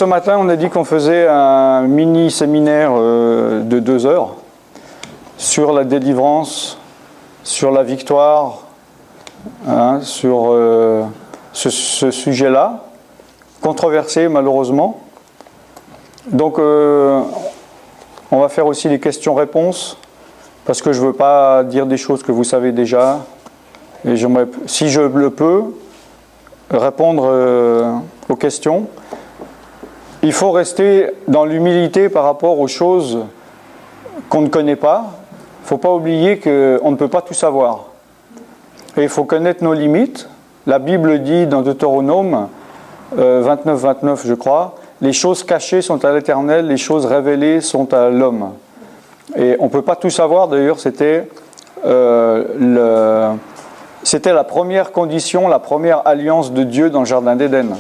ce matin, on a dit qu'on faisait un mini-séminaire de 2 heures sur la délivrance, sur la victoire, sur ce sujet-là, controversé malheureusement. Donc, on va faire aussi les questions-réponses, parce que je ne veux pas dire des choses que vous savez déjà. Et j'aimerais, si je le peux, répondre aux questions. Il faut rester dans l'humilité par rapport aux choses qu'on ne connaît pas. Il ne faut pas oublier qu'on ne peut pas tout savoir. Et il faut connaître nos limites. La Bible dit dans Deutéronome 29, je crois, « Les choses cachées sont à l'Éternel, les choses révélées sont à l'homme. » Et on ne peut pas tout savoir, d'ailleurs, c'était la première condition, la première alliance de Dieu dans le Jardin d'Éden.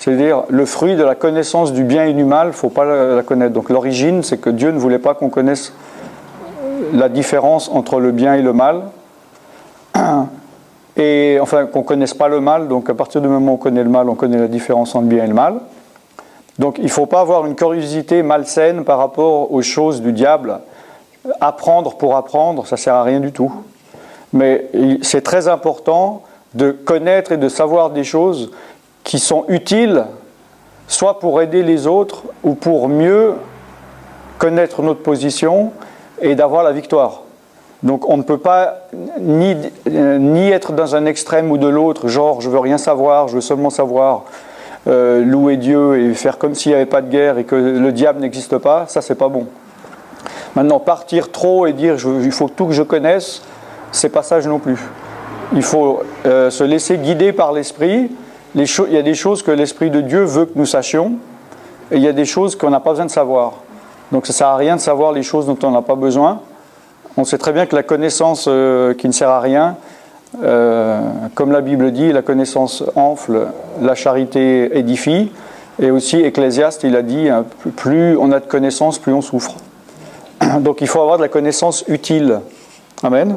C'est-à-dire, le fruit de la connaissance du bien et du mal, il ne faut pas la connaître. Donc l'origine, c'est que Dieu ne voulait pas qu'on connaisse la différence entre le bien et le mal. Et enfin, qu'on ne connaisse pas le mal. Donc à partir du moment où on connaît le mal, on connaît la différence entre le bien et le mal. Donc il ne faut pas avoir une curiosité malsaine par rapport aux choses du diable. Apprendre pour apprendre, ça ne sert à rien du tout. Mais c'est très important de connaître et de savoir des choses qui sont utiles, soit pour aider les autres, ou pour mieux connaître notre position et d'avoir la victoire. Donc on ne peut pas ni être dans un extrême ou de l'autre, genre je veux rien savoir, je veux seulement savoir louer Dieu et faire comme s'il n'y avait pas de guerre et que le diable n'existe pas, ça c'est pas bon. Maintenant, partir trop et dire il faut tout que je connaisse, c'est pas sage non plus. Il faut se laisser guider par l'esprit. Il y a des choses que l'Esprit de Dieu veut que nous sachions, et il y a des choses qu'on n'a pas besoin de savoir. Donc ça ne sert à rien de savoir les choses dont on n'a pas besoin. On sait très bien que la connaissance qui ne sert à rien, comme la Bible dit, la connaissance enfle, la charité édifie, et aussi Ecclésiaste, il a dit, plus on a de connaissances, plus on souffre. Donc il faut avoir de la connaissance utile. Amen.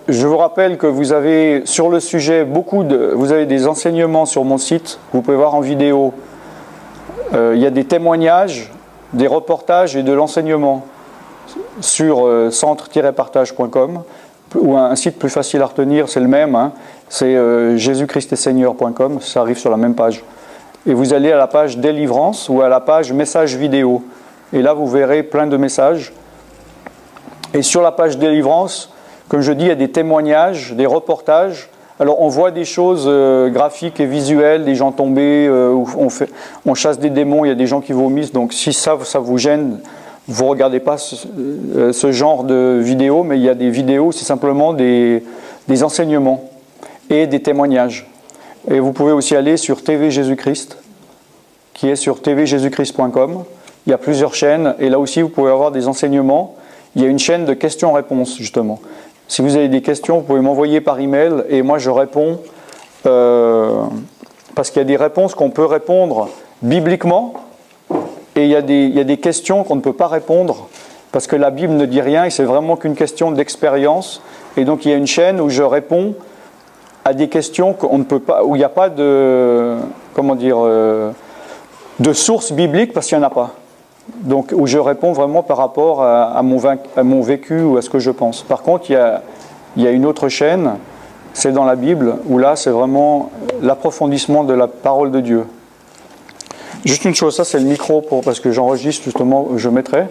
Je vous rappelle que vous avez sur le sujet vous avez des enseignements sur mon site, vous pouvez voir en vidéo. Il y a des témoignages, des reportages et de l'enseignement sur centre-partage.com, ou un site plus facile à retenir, c'est le même, c'est jésus-christ-est-seigneur.com, ça arrive sur la même page. Et vous allez à la page délivrance ou à la page messages vidéo. Et là, vous verrez plein de messages. Et sur la page délivrance, comme je dis, il y a des témoignages, des reportages. Alors, on voit des choses graphiques et visuelles, des gens tombés, on chasse des démons, il y a des gens qui vomissent. Donc, si ça vous gêne, vous ne regardez pas ce genre de vidéos, mais il y a des vidéos, c'est simplement des enseignements et des témoignages. Et vous pouvez aussi aller sur TV Jésus-Christ, qui est sur tvjésuschrist.com. Il y a plusieurs chaînes, et là aussi, vous pouvez avoir des enseignements. Il y a une chaîne de questions-réponses, justement. Si vous avez des questions, vous pouvez m'envoyer par email, et moi je réponds, parce qu'il y a des réponses qu'on peut répondre bibliquement, et il y a des questions qu'on ne peut pas répondre, parce que la Bible ne dit rien, et c'est vraiment qu'une question d'expérience. Et donc il y a une chaîne où je réponds à des questions qu'on ne peut pas, où il n'y a pas de, de source biblique, parce qu'il n'y en a pas. Donc, où je réponds vraiment par rapport à mon vécu ou à ce que je pense. Par contre, il y a une autre chaîne, c'est dans la Bible, où là, c'est vraiment l'approfondissement de la parole de Dieu. Juste une chose, ça c'est le micro, parce que j'enregistre justement, je mettrai.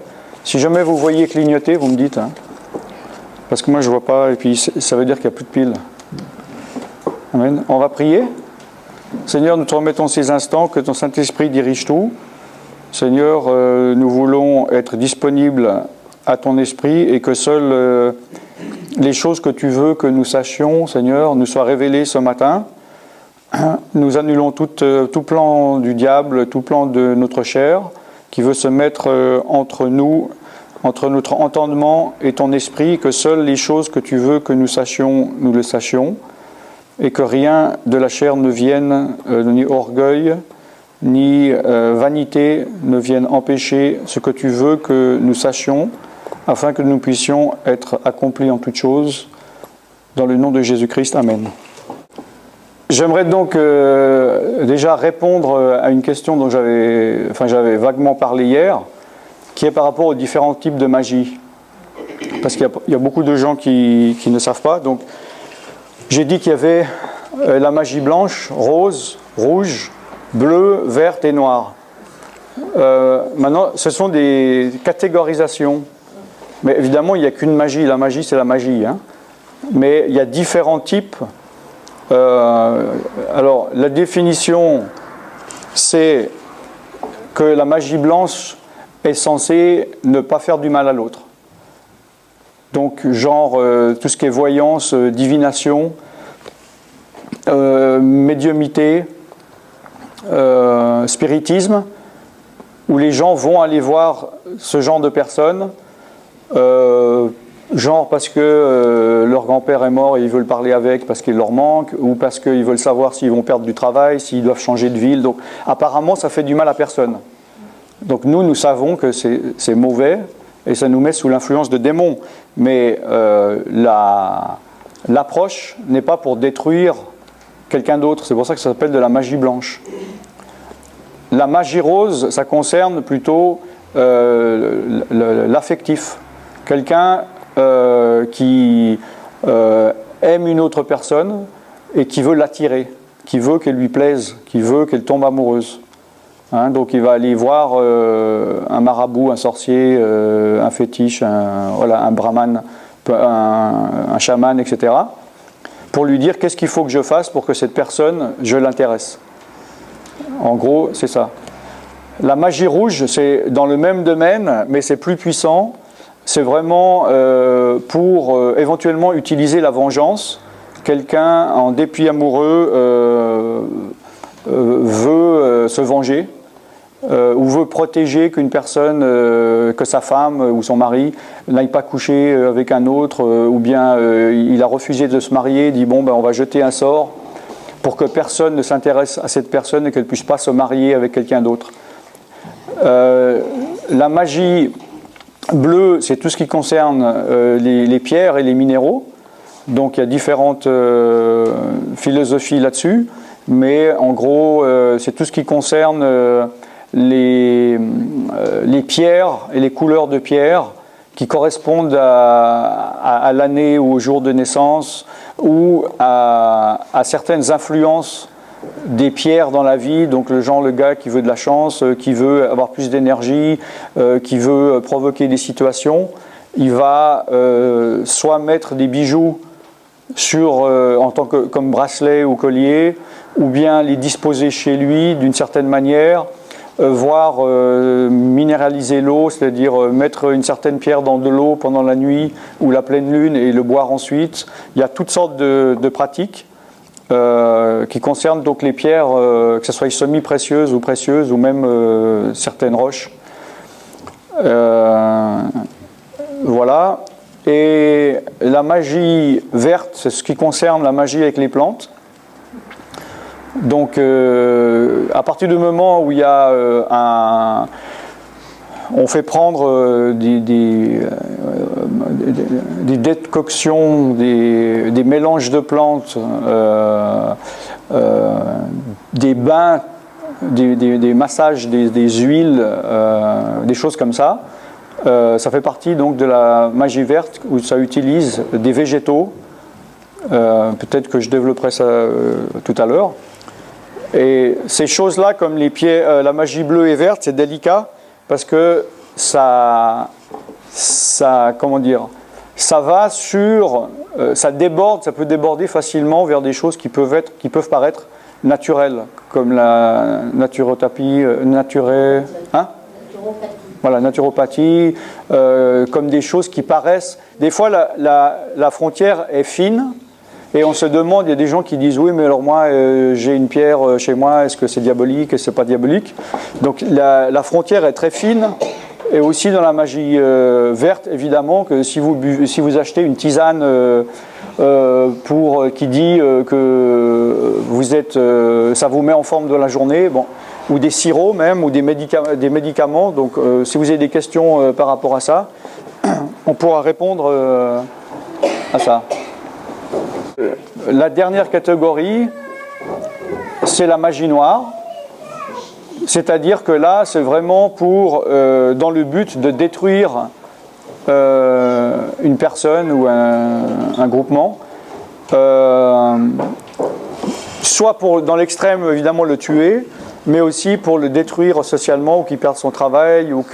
Si jamais vous voyez clignoter, vous me dites. Parce que moi, je ne vois pas, et puis ça veut dire qu'il n'y a plus de piles. Amen. On va prier. Seigneur, nous te remettons ces instants, que ton Saint-Esprit dirige tout. Seigneur, nous voulons être disponibles à ton esprit et que seules les choses que tu veux que nous sachions, Seigneur, nous soient révélées ce matin. Nous annulons tout plan du diable, tout plan de notre chair qui veut se mettre entre nous, entre notre entendement et ton esprit, que seules les choses que tu veux que nous sachions, nous le sachions, et que rien de la chair ne vienne, ni orgueil, ni vanité ne viennent empêcher ce que tu veux que nous sachions, afin que nous puissions être accomplis en toutes choses. Dans le nom de Jésus-Christ, Amen. J'aimerais donc déjà répondre à une question dont j'avais vaguement parlé hier, qui est par rapport aux différents types de magie. Parce qu'il y a beaucoup de gens qui ne savent pas. Donc, j'ai dit qu'il y avait la magie blanche, rose, rouge, bleue, verte et noire. Maintenant, ce sont des catégorisations. Mais évidemment, il n'y a qu'une magie. La magie, c'est la magie. Hein. Mais il y a différents types. Alors, la définition, c'est que la magie blanche est censée ne pas faire du mal à l'autre. Donc, genre, tout ce qui est voyance, divination, médiumnité, spiritisme, où les gens vont aller voir ce genre de personnes, genre parce que leur grand-père est mort et ils veulent parler avec parce qu'il leur manque, ou parce qu'ils veulent savoir s'ils vont perdre du travail, s'ils doivent changer de ville. Donc, apparemment, ça fait du mal à personne. Donc, nous savons que c'est mauvais et ça nous met sous l'influence de démons. Mais l'approche n'est pas pour détruire quelqu'un d'autre. C'est pour ça que ça s'appelle de la magie blanche. La magie rose, ça concerne plutôt l'affectif. Quelqu'un qui aime une autre personne et qui veut l'attirer, qui veut qu'elle lui plaise, qui veut qu'elle tombe amoureuse. Hein, donc il va aller voir un marabout, un sorcier, un fétiche, un brahman, un chaman, etc. pour lui dire qu'est-ce qu'il faut que je fasse pour que cette personne, je l'intéresse. En gros, c'est ça. La magie rouge, c'est dans le même domaine, mais c'est plus puissant. C'est vraiment pour éventuellement utiliser la vengeance. Quelqu'un, en dépit amoureux, veut se venger ou veut protéger qu'une personne, que sa femme ou son mari n'aille pas coucher avec un autre, ou bien il a refusé de se marier, il dit bon ben on va jeter un sort pour que personne ne s'intéresse à cette personne et qu'elle ne puisse pas se marier avec quelqu'un d'autre. La magie bleue, c'est tout ce qui concerne les pierres et les minéraux. Donc il y a différentes philosophies là-dessus, mais en gros, c'est tout ce qui concerne les pierres et les couleurs de pierres qui correspondent à l'année ou au jour de naissance ou à certaines influences des pierres dans la vie, donc le gars qui veut de la chance, qui veut avoir plus d'énergie, qui veut provoquer des situations, il va soit mettre des bijoux comme bracelet ou collier, ou bien les disposer chez lui d'une certaine manière, voire minéraliser l'eau, c'est-à-dire mettre une certaine pierre dans de l'eau pendant la nuit ou la pleine lune et le boire ensuite. Il y a toutes sortes de pratiques qui concernent donc les pierres, que ce soit semi-précieuses ou même certaines roches. Voilà. Et la magie verte, c'est ce qui concerne la magie avec les plantes. Donc, à partir du moment où il y a on fait prendre des décoctions, des mélanges de plantes, des bains, des massages, des huiles, des choses comme ça. Ça fait partie donc de la magie verte où ça utilise des végétaux. Peut-être que je développerai ça tout à l'heure. Et ces choses-là, comme la magie bleue et verte, c'est délicat parce que ça va ça déborde, ça peut déborder facilement vers des choses qui peuvent paraître naturelles, comme la naturopathie, naturopathie, comme des choses qui paraissent. Des fois, la frontière est fine. Et on se demande, il y a des gens qui disent oui, mais alors moi j'ai une pierre chez moi, est-ce que c'est diabolique, est-ce que c'est pas diabolique? Donc la frontière est très fine. Et aussi dans la magie verte, évidemment, que si vous achetez une tisane qui dit que ça vous met en forme de la journée, ou des sirops même, ou des médicaments. Donc si vous avez des questions par rapport à ça, on pourra répondre à ça. La dernière catégorie, c'est la magie noire. C'est-à-dire que là, c'est vraiment dans le but de détruire une personne ou un groupement. Soit dans l'extrême, évidemment, le tuer, mais aussi pour le détruire socialement, ou qu'il perde son travail, ou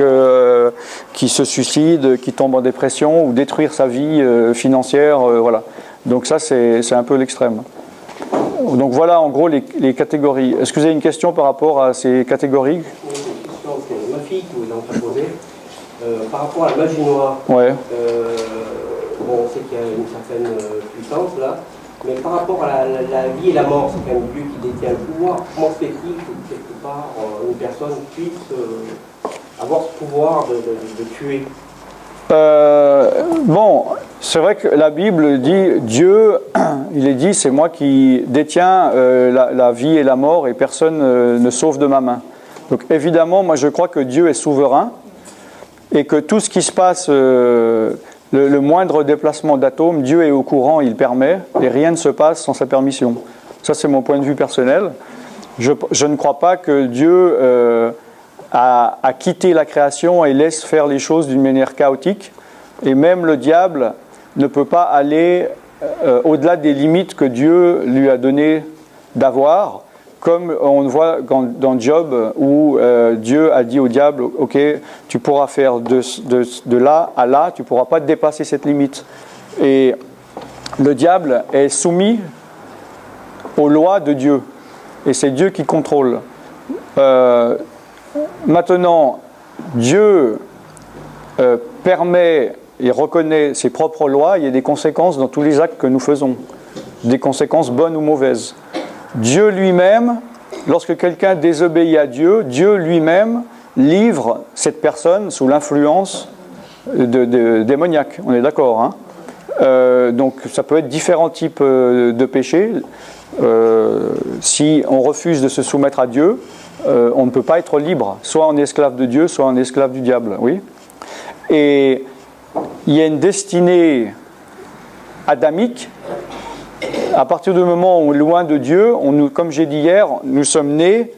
qu'il se suicide, qu'il tombe en dépression, ou détruire sa vie financière. Voilà. Donc ça, c'est un peu l'extrême. Donc voilà en gros les catégories. Est-ce que vous avez une question par rapport à ces catégories? Oui, j'ai une question, c'est ma fille qui vous a interposé. Par rapport à la magie noire, ouais. Bon, on sait qu'il y a une certaine puissance là, mais par rapport à la vie et la mort, c'est quand même Dieu qui détient le pouvoir. Comment se fait-il que quelque part une personne puisse avoir ce pouvoir de tuer? Bon, c'est vrai que la Bible dit, Dieu, il est dit, c'est moi qui détiens la vie et la mort et personne ne sauve de ma main. Donc évidemment, moi je crois que Dieu est souverain et que tout ce qui se passe, le moindre déplacement d'atomes, Dieu est au courant, il permet et rien ne se passe sans sa permission. Ça c'est mon point de vue personnel. Je ne crois pas que Dieu à quitter la création et laisse faire les choses d'une manière chaotique. Et même le diable ne peut pas aller au-delà des limites que Dieu lui a donné d'avoir, comme on le voit dans Job, où Dieu a dit au diable, ok, tu pourras faire de là à là, tu ne pourras pas dépasser cette limite. Et le diable est soumis aux lois de Dieu, et c'est Dieu qui contrôle. Maintenant, Dieu permet et reconnaît ses propres lois, il y a des conséquences dans tous les actes que nous faisons, des conséquences bonnes ou mauvaises. Dieu lui-même, lorsque quelqu'un désobéit à Dieu, Dieu lui-même livre cette personne sous l'influence démoniaque. On est d'accord, hein? Donc ça peut être différents types de péchés. Si on refuse de se soumettre à Dieu, on ne peut pas être libre, soit en esclave de Dieu, soit en esclave du diable. Oui. Et il y a une destinée adamique. À partir du moment où on est loin de Dieu, comme j'ai dit hier, nous sommes nés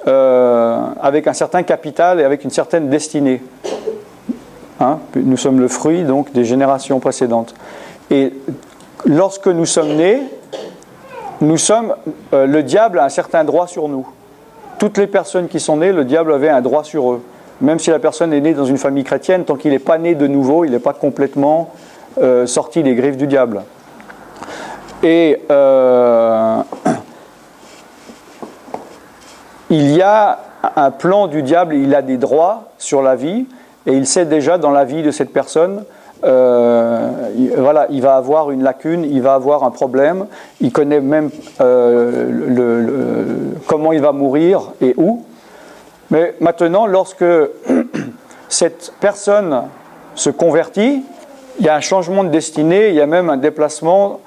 avec un certain capital et avec une certaine destinée. Hein? Nous sommes le fruit donc des générations précédentes. Et lorsque nous sommes nés, le diable a un certain droit sur nous. Toutes les personnes qui sont nées, le diable avait un droit sur eux. Même si la personne est née dans une famille chrétienne, tant qu'il n'est pas né de nouveau, il n'est pas complètement sorti des griffes du diable. Et il y a un plan du diable, il a des droits sur la vie, et il sait déjà dans la vie de cette personne, voilà, il va avoir une lacune, il va avoir un problème, il connaît même comment il va mourir et où. Mais maintenant, lorsque cette personne se convertit, il y a un changement de destinée, il y a même un déplacement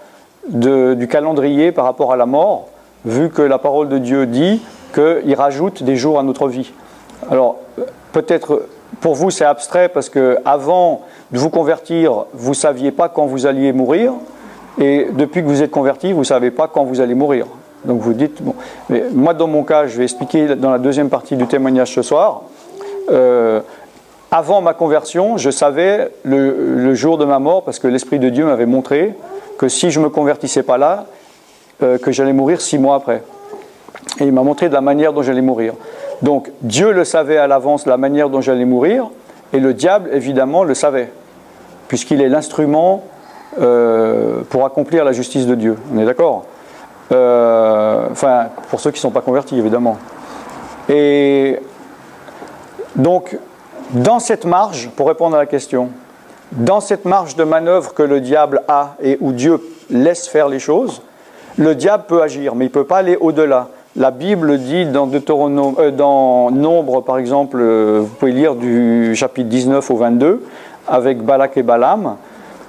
du calendrier par rapport à la mort, vu que la parole de Dieu dit qu'il rajoute des jours à notre vie. Alors, peut-être pour vous c'est abstrait parce qu'avant de vous convertir, vous ne saviez pas quand vous alliez mourir, et depuis que vous êtes converti, vous ne savez pas quand vous allez mourir. Donc vous dites, bon, mais moi dans mon cas, je vais expliquer dans la deuxième partie du témoignage ce soir, avant ma conversion, je savais le jour de ma mort parce que l'Esprit de Dieu m'avait montré que si je ne me convertissais pas là, que j'allais mourir 6 mois après. Et il m'a montré de la manière dont j'allais mourir. Donc Dieu le savait à l'avance, la manière dont j'allais mourir, et le diable évidemment le savait, puisqu'il est l'instrument pour accomplir la justice de Dieu. On est d'accord ? Enfin, pour ceux qui ne sont pas convertis, évidemment. Et donc, dans cette marge, pour répondre à la question, dans cette marge de manœuvre que le diable a et où Dieu laisse faire les choses, le diable peut agir, mais il ne peut pas aller au-delà. La Bible dit dans dans Nombre, par exemple, vous pouvez lire du chapitre 19 au 22, avec Balak et Balaam,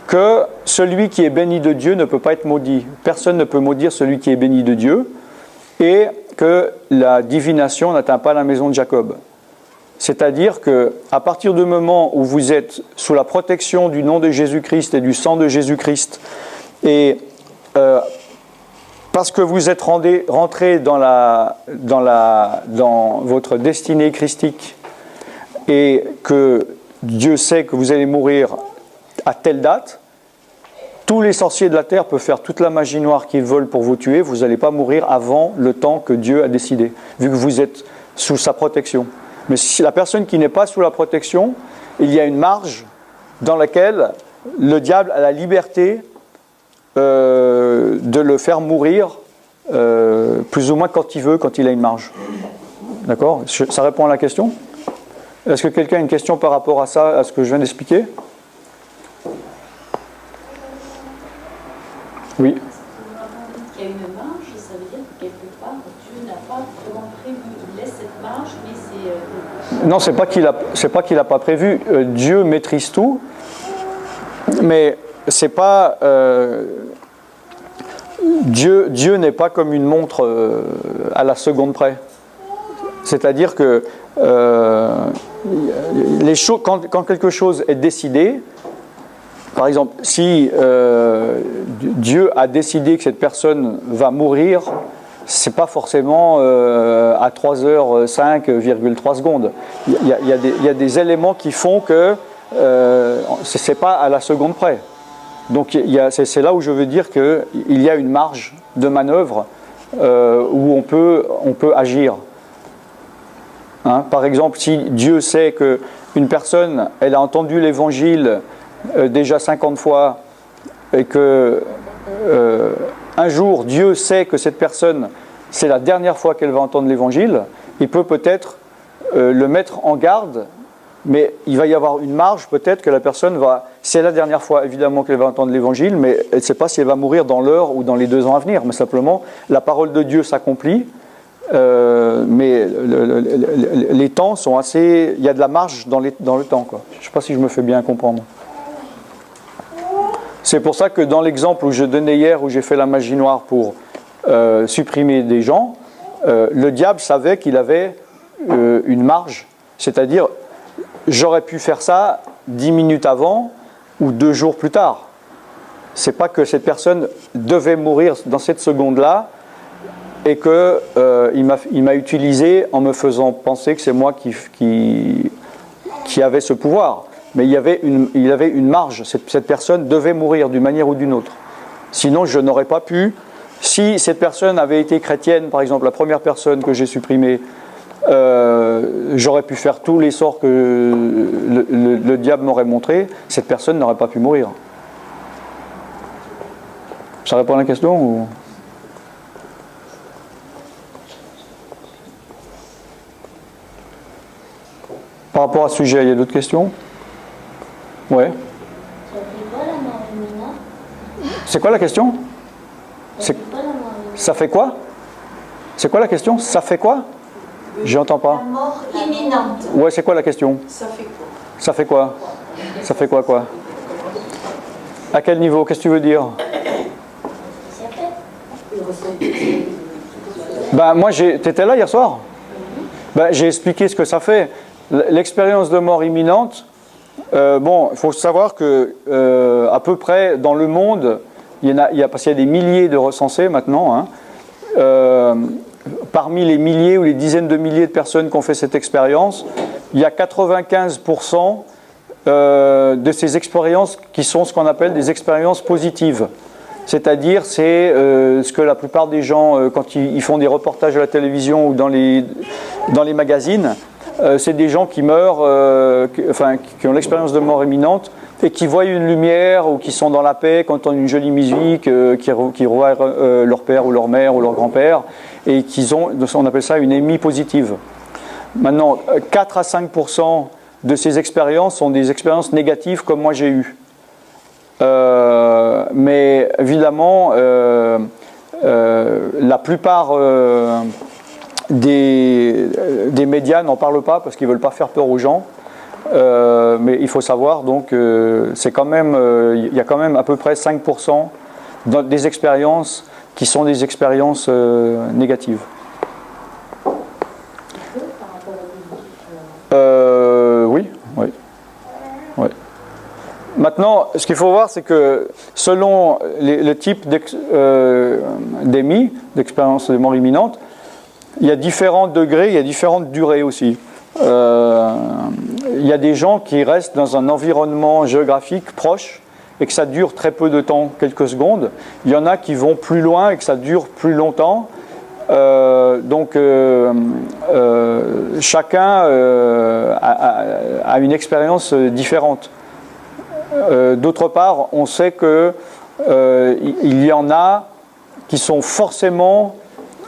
que celui qui est béni de Dieu ne peut pas être maudit. Personne ne peut maudire celui qui est béni de Dieu, et que la divination n'atteint pas la maison de Jacob. C'est-à-dire qu'à partir du moment où vous êtes sous la protection du nom de Jésus-Christ et du sang de Jésus-Christ, et parce que vous êtes rentré dans votre destinée christique et que Dieu sait que vous allez mourir à telle date, tous les sorciers de la terre peuvent faire toute la magie noire qu'ils veulent pour vous tuer, vous n'allez pas mourir avant le temps que Dieu a décidé, vu que vous êtes sous sa protection. Mais si la personne qui n'est pas sous la protection, il y a une marge dans laquelle le diable a la liberté de le faire mourir plus ou moins quand il veut, quand il a une marge. D'accord ? Ça répond à la question ? Est-ce que quelqu'un a une question par rapport à ça, à ce que je viens d'expliquer ? Oui. Il y a une marge, ça veut dire que quelque part, Dieu n'a pas vraiment prévu. Il laisse cette marge, mais c'est... Non, c'est pas qu'il a pas prévu. Dieu maîtrise tout, mais c'est pas... Dieu n'est pas comme une montre à la seconde près. C'est-à-dire que les choses, quand quelque chose est décidé, par exemple, si Dieu a décidé que cette personne va mourir, c'est pas forcément à 3h05,3 secondes. Il y a des éléments qui font que c'est pas à la seconde près. Donc c'est là où je veux dire qu'il y a une marge de manœuvre où on peut agir. Hein, par exemple, si Dieu sait qu'une personne, elle a entendu l'évangile déjà 50 fois et que un jour Dieu sait que cette personne, c'est la dernière fois qu'elle va entendre l'évangile, il peut peut-être le mettre en garde, mais il va y avoir une marge, peut-être que la personne va... C'est la dernière fois, évidemment, qu'elle va entendre l'évangile, mais elle ne sait pas si elle va mourir dans l'heure ou dans les 2 ans à venir. Mais simplement, la parole de Dieu s'accomplit, mais les temps sont assez... Il y a de la marge dans le temps, quoi. Je ne sais pas si je me fais bien comprendre. C'est pour ça que dans l'exemple où je donnais hier, où j'ai fait la magie noire pour supprimer des gens, le diable savait qu'il avait une marge, c'est-à-dire... J'aurais pu faire ça 10 minutes avant ou 2 jours plus tard. C'est pas que cette personne devait mourir dans cette seconde-là et que il m'a utilisé en me faisant penser que c'est moi qui avait ce pouvoir. Mais il avait une marge. Cette personne devait mourir d'une manière ou d'une autre. Sinon, je n'aurais pas pu. Si cette personne avait été chrétienne, par exemple, la première personne que j'ai supprimée, j'aurais pu faire tous les sorts que le diable m'aurait montré, cette personne n'aurait pas pu mourir. Ça répond à la question ou... Par rapport à ce sujet, il y a d'autres questions ? Ouais. C'est quoi la question ? Ça fait quoi ? C'est quoi la question ? Ça fait quoi ? J'entends pas. La mort imminente. Ouais, c'est quoi la question ? Ça fait quoi ? Ça fait quoi ? Ça fait quoi ? À quel niveau ? Qu'est-ce que tu veux dire ? Ben moi, t'étais là hier soir ? Ben, j'ai expliqué ce que ça fait. L'expérience de mort imminente, bon, il faut savoir que à peu près dans le monde, parce qu'il y a des milliers de recensés maintenant, hein, parmi les milliers ou les dizaines de milliers de personnes qui ont fait cette expérience, il y a 95% de ces expériences qui sont ce qu'on appelle des expériences positives. C'est-à-dire, c'est ce que la plupart des gens, quand ils font des reportages à la télévision ou dans les magazines, c'est des gens qui meurent, qui ont l'expérience de mort imminente et qui voient une lumière ou qui sont dans la paix, qui entendent une jolie musique, qui revoient leur père ou leur mère ou leur grand-père et qui ont, on appelle ça une émie positive. Maintenant, 4 à 5% de ces expériences sont des expériences négatives comme moi j'ai eu. Mais évidemment, la plupart des médias n'en parlent pas parce qu'ils ne veulent pas faire peur aux gens. Mais il faut savoir donc c'est quand même, il y a quand même à peu près 5% des expériences qui sont des expériences négatives. Oui. Maintenant, ce qu'il faut voir, c'est que selon le type d'EMI, d'expérience de mort imminente, il y a différents degrés, il y a différentes durées aussi. Il y a des gens qui restent dans un environnement géographique proche et que ça dure très peu de temps, quelques secondes. Il y en a qui vont plus loin et que ça dure plus longtemps. Chacun a une expérience différente. D'autre part, on sait que il y en a qui sont forcément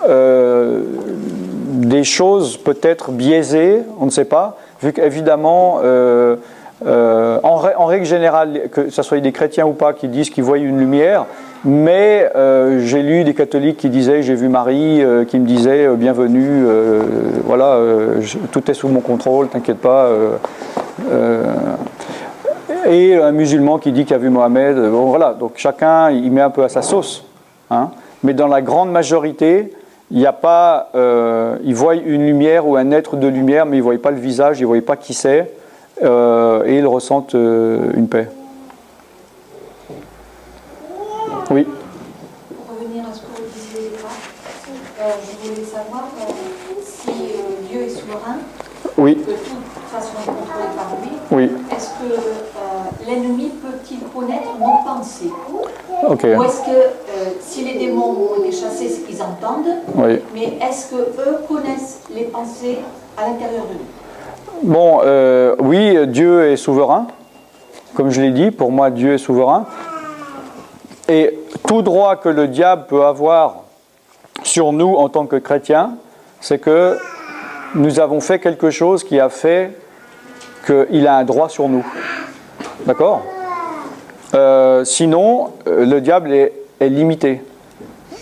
des choses peut-être biaisées, on ne sait pas, vu qu'évidemment, en règle générale, que ce soit des chrétiens ou pas qui disent qu'ils voient une lumière, mais j'ai lu des catholiques qui disaient, j'ai vu Marie, qui me disait bienvenue, voilà, tout est sous mon contrôle, t'inquiète pas. Et un musulman qui dit qu'il a vu Mohamed, bon, voilà, donc chacun il met un peu à sa sauce, hein. Mais dans la grande majorité, il n'y a pas, ils voient une lumière ou un être de lumière, mais ils ne voient pas le visage, ils ne voient pas qui c'est, et ils ressentent une paix. Oui. Pour revenir à ce que vous disiez là, je voulais savoir si Dieu est souverain, Oui. que toute façon est contrôlée par lui. Oui. Est-ce que l'ennemi peut-il connaître nos pensées? Ok. Ou est-ce que si les démons ont été chassés, c'est qu'ils entendent, Oui. mais est-ce qu'eux connaissent les pensées à l'intérieur de nous? Bon, oui, Dieu est souverain. Comme je l'ai dit, pour moi, Dieu est souverain. Et tout droit que le diable peut avoir sur nous en tant que chrétiens, c'est que nous avons fait quelque chose qui a fait qu'il a un droit sur nous. D'accord ? Sinon, le diable est limité.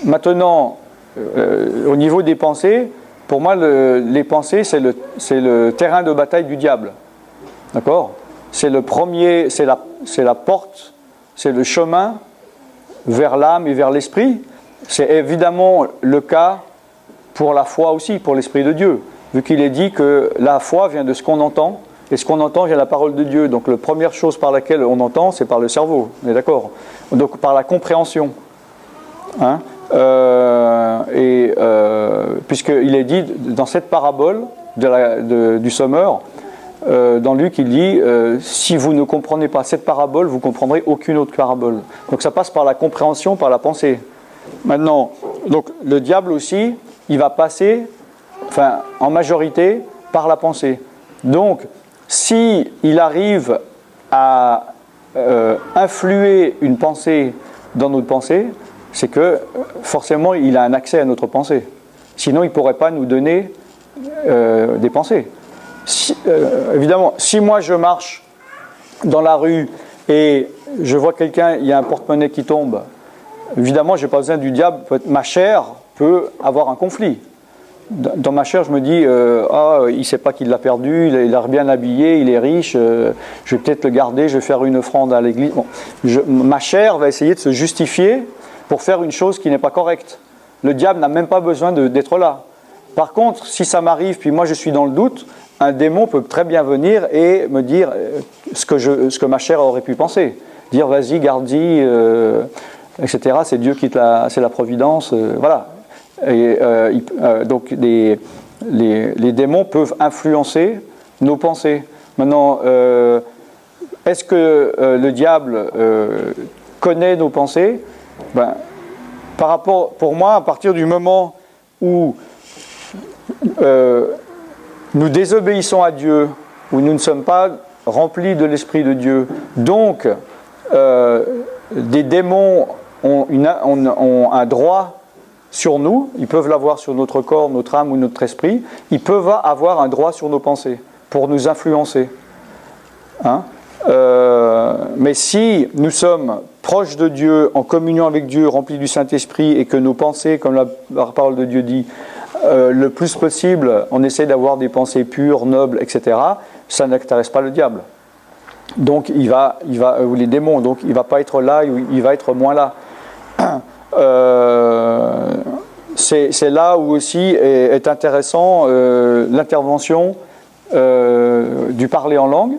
Maintenant, au niveau des pensées, pour moi, les pensées, c'est le terrain de bataille du diable. D'accord ? C'est le premier, c'est la porte, c'est le chemin vers l'âme et vers l'esprit. C'est évidemment le cas pour la foi aussi, pour l'Esprit de Dieu, vu qu'il est dit que la foi vient de ce qu'on entend, et ce qu'on entend vient de la parole de Dieu. Donc la première chose par laquelle on entend, c'est par le cerveau, on est d'accord ? Donc par la compréhension. Hein ? Puisqu'il est dit dans cette parabole du sommeur, dans Luc, il dit si vous ne comprenez pas cette parabole, vous ne comprendrez aucune autre parabole. Donc ça passe par la compréhension, par la pensée. Maintenant, donc le diable aussi, il va passer, en majorité, par la pensée. Donc, si il arrive à influer une pensée dans notre pensée, c'est que forcément il a un accès à notre pensée. Sinon, il ne pourrait pas nous donner des pensées. Évidemment, si moi je marche dans la rue et je vois quelqu'un, il y a un porte-monnaie qui tombe, évidemment, je n'ai pas besoin du diable. Ma chair peut avoir un conflit. Dans ma chair, je me dis il ne sait pas qu'il l'a perdu, il a l'air bien habillé, il est riche, je vais peut-être le garder, je vais faire une offrande à l'église. Bon, ma chair va essayer de se justifier pour faire une chose qui n'est pas correcte. Le diable n'a même pas besoin d'être là. Par contre, si ça m'arrive, puis moi je suis dans le doute, un démon peut très bien venir et me dire ce que ma chair aurait pu penser. Dire vas-y, garde-y, etc. C'est Dieu qui c'est la providence, voilà. Et, donc les démons peuvent influencer nos pensées. Maintenant, est-ce que le diable connaît nos pensées ? Pour moi, à partir du moment où nous désobéissons à Dieu, où nous ne sommes pas remplis de l'Esprit de Dieu, donc des démons ont un droit sur nous, ils peuvent l'avoir sur notre corps, notre âme ou notre esprit, ils peuvent avoir un droit sur nos pensées pour nous influencer. Hein ? Mais si nous sommes proches de Dieu, en communion avec Dieu, remplis du Saint-Esprit, et que nos pensées, comme la parole de Dieu dit, le plus possible, on essaie d'avoir des pensées pures, nobles, etc., ça n'intéresse pas le diable. Donc ou les démons, donc il ne va pas être là, il va être moins là. C'est là où aussi est intéressant l'intervention du parler en langue,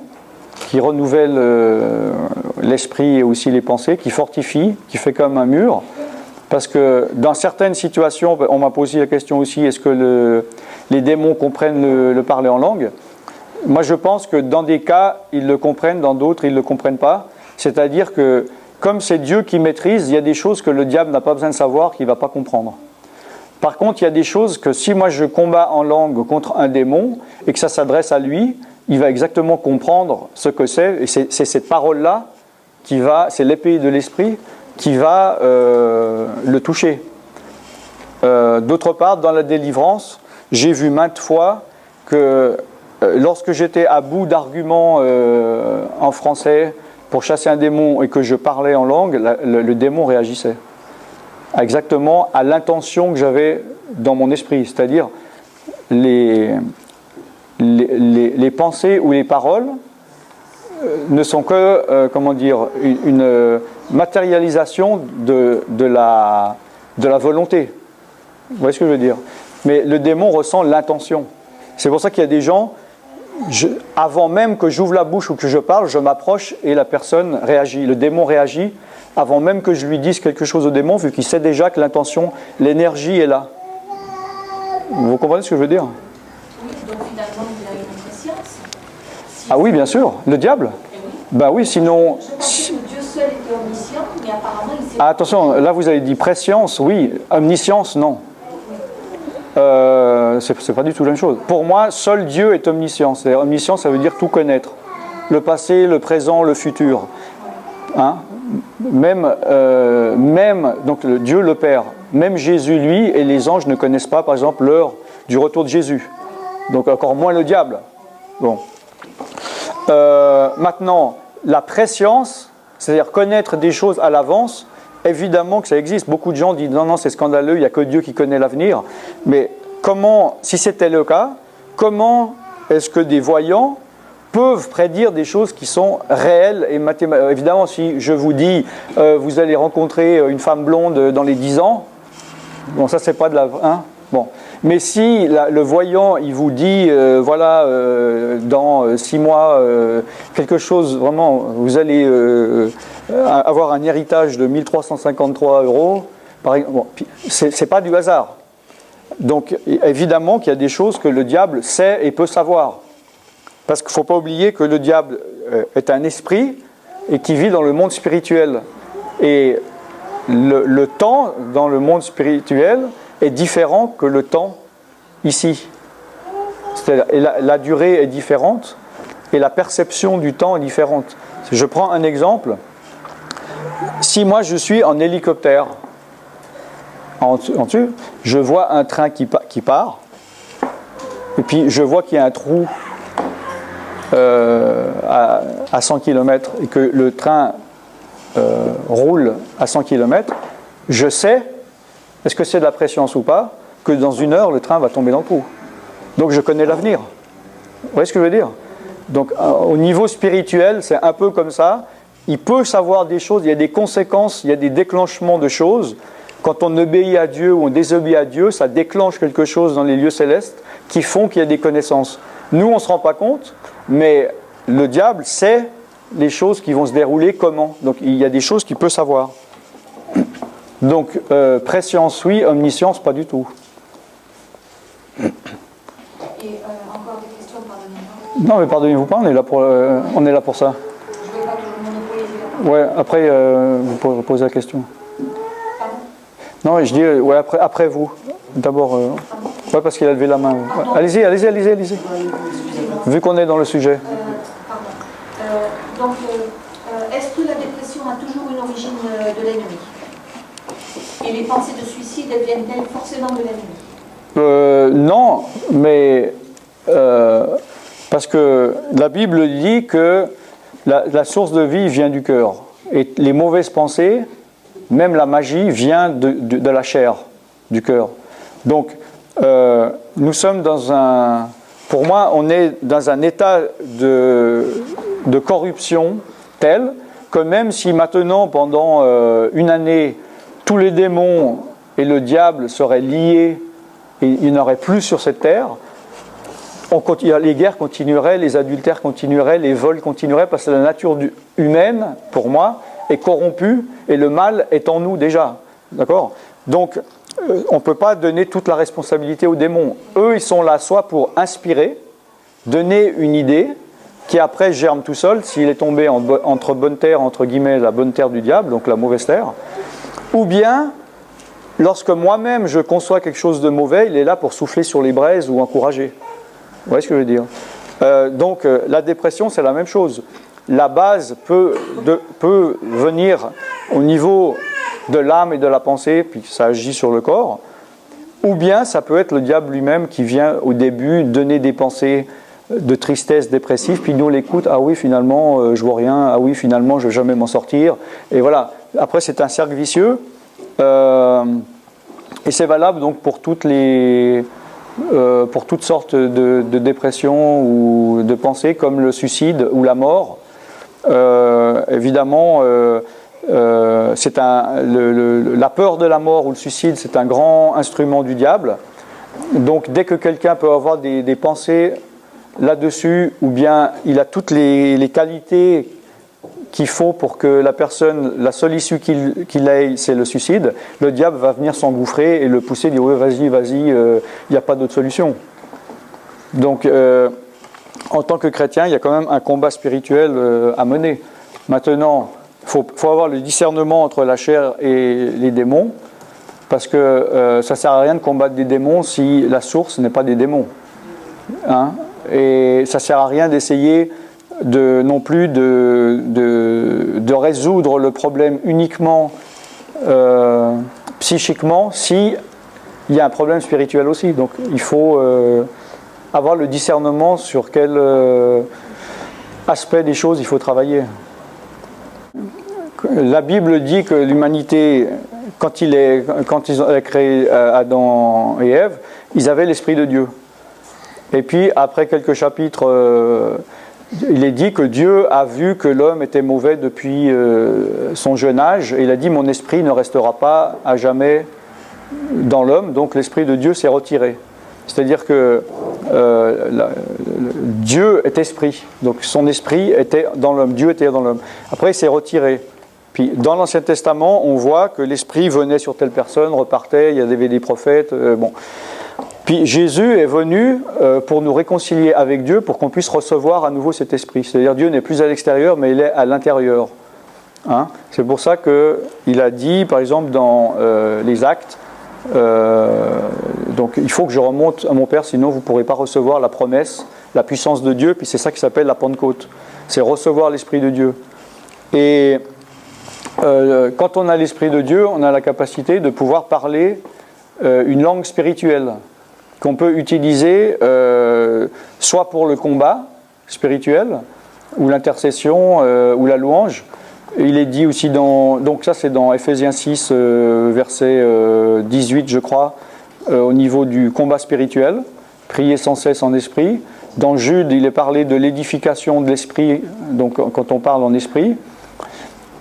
qui renouvelle l'esprit et aussi les pensées, qui fortifie, qui fait comme un mur. Parce que dans certaines situations, on m'a posé la question aussi, est-ce que les démons comprennent le parler en langue ? Moi, je pense que dans des cas, ils le comprennent, dans d'autres, ils ne le comprennent pas. C'est-à-dire que, comme c'est Dieu qui maîtrise, il y a des choses que le diable n'a pas besoin de savoir, qu'il ne va pas comprendre. Par contre, il y a des choses que si moi je combats en langue contre un démon, et que ça s'adresse à lui, il va exactement comprendre ce que c'est. Et c'est cette parole-là, c'est l'épée de l'esprit, qui va le toucher. D'autre part, dans la délivrance, j'ai vu maintes fois que lorsque j'étais à bout d'arguments en français pour chasser un démon et que je parlais en langue, le démon réagissait exactement à l'intention que j'avais dans mon esprit, c'est-à-dire les pensées ou les paroles ne sont que une matérialisation de la volonté. Vous voyez ce que je veux dire ? Mais le démon ressent l'intention. C'est pour ça qu'il y a des gens, avant même que j'ouvre la bouche ou que je parle, je m'approche et la personne réagit. Le démon réagit avant même que je lui dise quelque chose au démon, vu qu'il sait déjà que l'intention, l'énergie est là. Vous comprenez ce que je veux dire ? Oui, donc finalement, il a une préscience. Ah oui, bien sûr. Le diable ? Ben oui, sinon... Je pensais que Dieu seul était omniscient, mais apparemment il s'est... Ah, attention, là vous avez dit préscience, oui. Omniscience, non. C'est pas du tout la même chose. Pour moi, seul Dieu est omniscient. C'est-à-dire, omniscient, ça veut dire tout connaître. Le passé, le présent, le futur. Hein ? Même donc Dieu le Père, même Jésus, lui, et les anges ne connaissent pas, par exemple, l'heure du retour de Jésus. Donc encore moins le diable. Bon. Maintenant, la préscience, c'est-à-dire connaître des choses à l'avance, évidemment que ça existe. Beaucoup de gens disent non, c'est scandaleux, il n'y a que Dieu qui connaît l'avenir. Mais comment, si c'était le cas, comment est-ce que des voyants peuvent prédire des choses qui sont réelles et mathématiques ? Évidemment, si je vous dis vous allez rencontrer une femme blonde dans les 10 ans, bon, ça c'est pas de la... Hein, bon. Mais si le voyant, il vous dit, dans 6 mois, quelque chose, vraiment, vous allez avoir un héritage de 1353 €, par exemple, bon, c'est pas du hasard. Donc, évidemment qu'il y a des choses que le diable sait et peut savoir. Parce qu'il ne faut pas oublier que le diable est un esprit et qui vit dans le monde spirituel. Et le temps dans le monde spirituel est différent que le temps ici. C'est-à-dire, et la durée est différente et la perception du temps est différente. Je prends un exemple. Si moi je suis en hélicoptère, en dessus, je vois un train qui part, et puis je vois qu'il y a un trou à 100 km et que le train roule à 100 km, je sais, est-ce que c'est de la préscience ou pas, que dans 1 heure, le train va tomber dans le trou. Donc je connais l'avenir. Vous voyez ce que je veux dire ? Donc au niveau spirituel, c'est un peu comme ça. Il peut savoir des choses, il y a des conséquences, il y a des déclenchements de choses. Quand on obéit à Dieu ou on désobéit à Dieu, ça déclenche quelque chose dans les lieux célestes qui font qu'il y a des connaissances. Nous, on ne se rend pas compte, mais le diable sait les choses qui vont se dérouler comment. Donc il y a des choses qu'il peut savoir. Donc préscience, oui, omniscience, pas du tout. Et encore des questions, pardonnez-moi. Non, mais pardonnez-vous pas, on est là pour ça. Je ne vais pas toujours monopoliser la parole. Ouais, après, vous pourrez poser la question. Pardon ? Non, je dis, ouais, après vous. D'abord, ouais, parce qu'il a levé la main. Ouais. Allez-y. Vu qu'on est dans le sujet. Donc, est-ce que la dépression a toujours une origine de l'ennemi ? Et les pensées de suicide, elles viennent-elles forcément de l'ennemi ? Non, mais parce que la Bible dit que la source de vie vient du cœur. Et les mauvaises pensées, même la magie, vient de la chair, du cœur. Donc, nous sommes pour moi, on est dans un état de corruption tel que même si maintenant, pendant 1 année, tous les démons et le diable seraient liés et il n'y en aurait plus sur cette terre, les guerres continueraient, les adultères continueraient, les vols continueraient, parce que la nature humaine, pour moi, est corrompue et le mal est en nous déjà. D'accord ? Donc, on ne peut pas donner toute la responsabilité aux démons. Eux, ils sont là soit pour inspirer, donner une idée, qui après germe tout seul, s'il est tombé entre bonne terre, entre guillemets, la bonne terre du diable, donc la mauvaise terre, ou bien, lorsque moi-même je conçois quelque chose de mauvais, il est là pour souffler sur les braises ou encourager. Vous voyez ce que je veux dire ? Donc, la dépression, c'est la même chose. La base peut venir au niveau de l'âme et de la pensée, puis ça agit sur le corps, ou bien ça peut être le diable lui-même qui vient au début donner des pensées de tristesse dépressive, puis nous on l'écoute, ah oui finalement je vois rien, ah oui finalement je vais jamais m'en sortir, et voilà. Après c'est un cercle vicieux, et c'est valable donc pour toutes sortes de dépressions ou de pensées comme le suicide ou la mort. Évidemment, la peur de la mort ou le suicide, c'est un grand instrument du diable. Donc dès que quelqu'un peut avoir des pensées là-dessus, ou bien il a toutes les qualités qu'il faut pour que la personne, la seule issue qu'il ait, c'est le suicide, le diable va venir s'engouffrer et le pousser, dire oui, vas-y, il n'y a pas d'autre solution. Donc, en tant que chrétien, il y a quand même un combat spirituel à mener. Maintenant, il faut avoir le discernement entre la chair et les démons, parce que ça ne sert à rien de combattre des démons si la source n'est pas des démons. Hein ? Et ça ne sert à rien d'essayer non plus de résoudre le problème uniquement psychiquement si il y a un problème spirituel aussi. Donc il faut avoir le discernement sur quel aspect des choses il faut travailler. La Bible dit que l'humanité, quand ils ont créé Adam et Ève, ils avaient l'Esprit de Dieu. Et puis, après quelques chapitres, il est dit que Dieu a vu que l'homme était mauvais depuis son jeune âge, et il a dit « Mon esprit ne restera pas à jamais dans l'homme », donc l'Esprit de Dieu s'est retiré. C'est-à-dire que Dieu est esprit, donc son esprit était dans l'homme, Dieu était dans l'homme. Après, il s'est retiré. Puis, dans l'Ancien Testament, on voit que l'esprit venait sur telle personne, repartait, il y avait des prophètes, bon... Puis Jésus est venu pour nous réconcilier avec Dieu, pour qu'on puisse recevoir à nouveau cet esprit. C'est-à-dire Dieu n'est plus à l'extérieur, mais il est à l'intérieur. Hein ? C'est pour ça qu'il a dit, par exemple, dans les Actes, donc il faut que je remonte à mon Père, sinon vous ne pourrez pas recevoir la promesse, la puissance de Dieu, puis c'est ça qui s'appelle la Pentecôte. C'est recevoir l'Esprit de Dieu. Et quand on a l'Esprit de Dieu, on a la capacité de pouvoir parler une langue spirituelle, qu'on peut utiliser soit pour le combat spirituel, ou l'intercession, ou la louange. Il est dit aussi donc ça c'est dans Ephésiens 6, verset 18 je crois, au niveau du combat spirituel, prier sans cesse en esprit. Dans Jude, il est parlé de l'édification de l'esprit, donc quand on parle en esprit.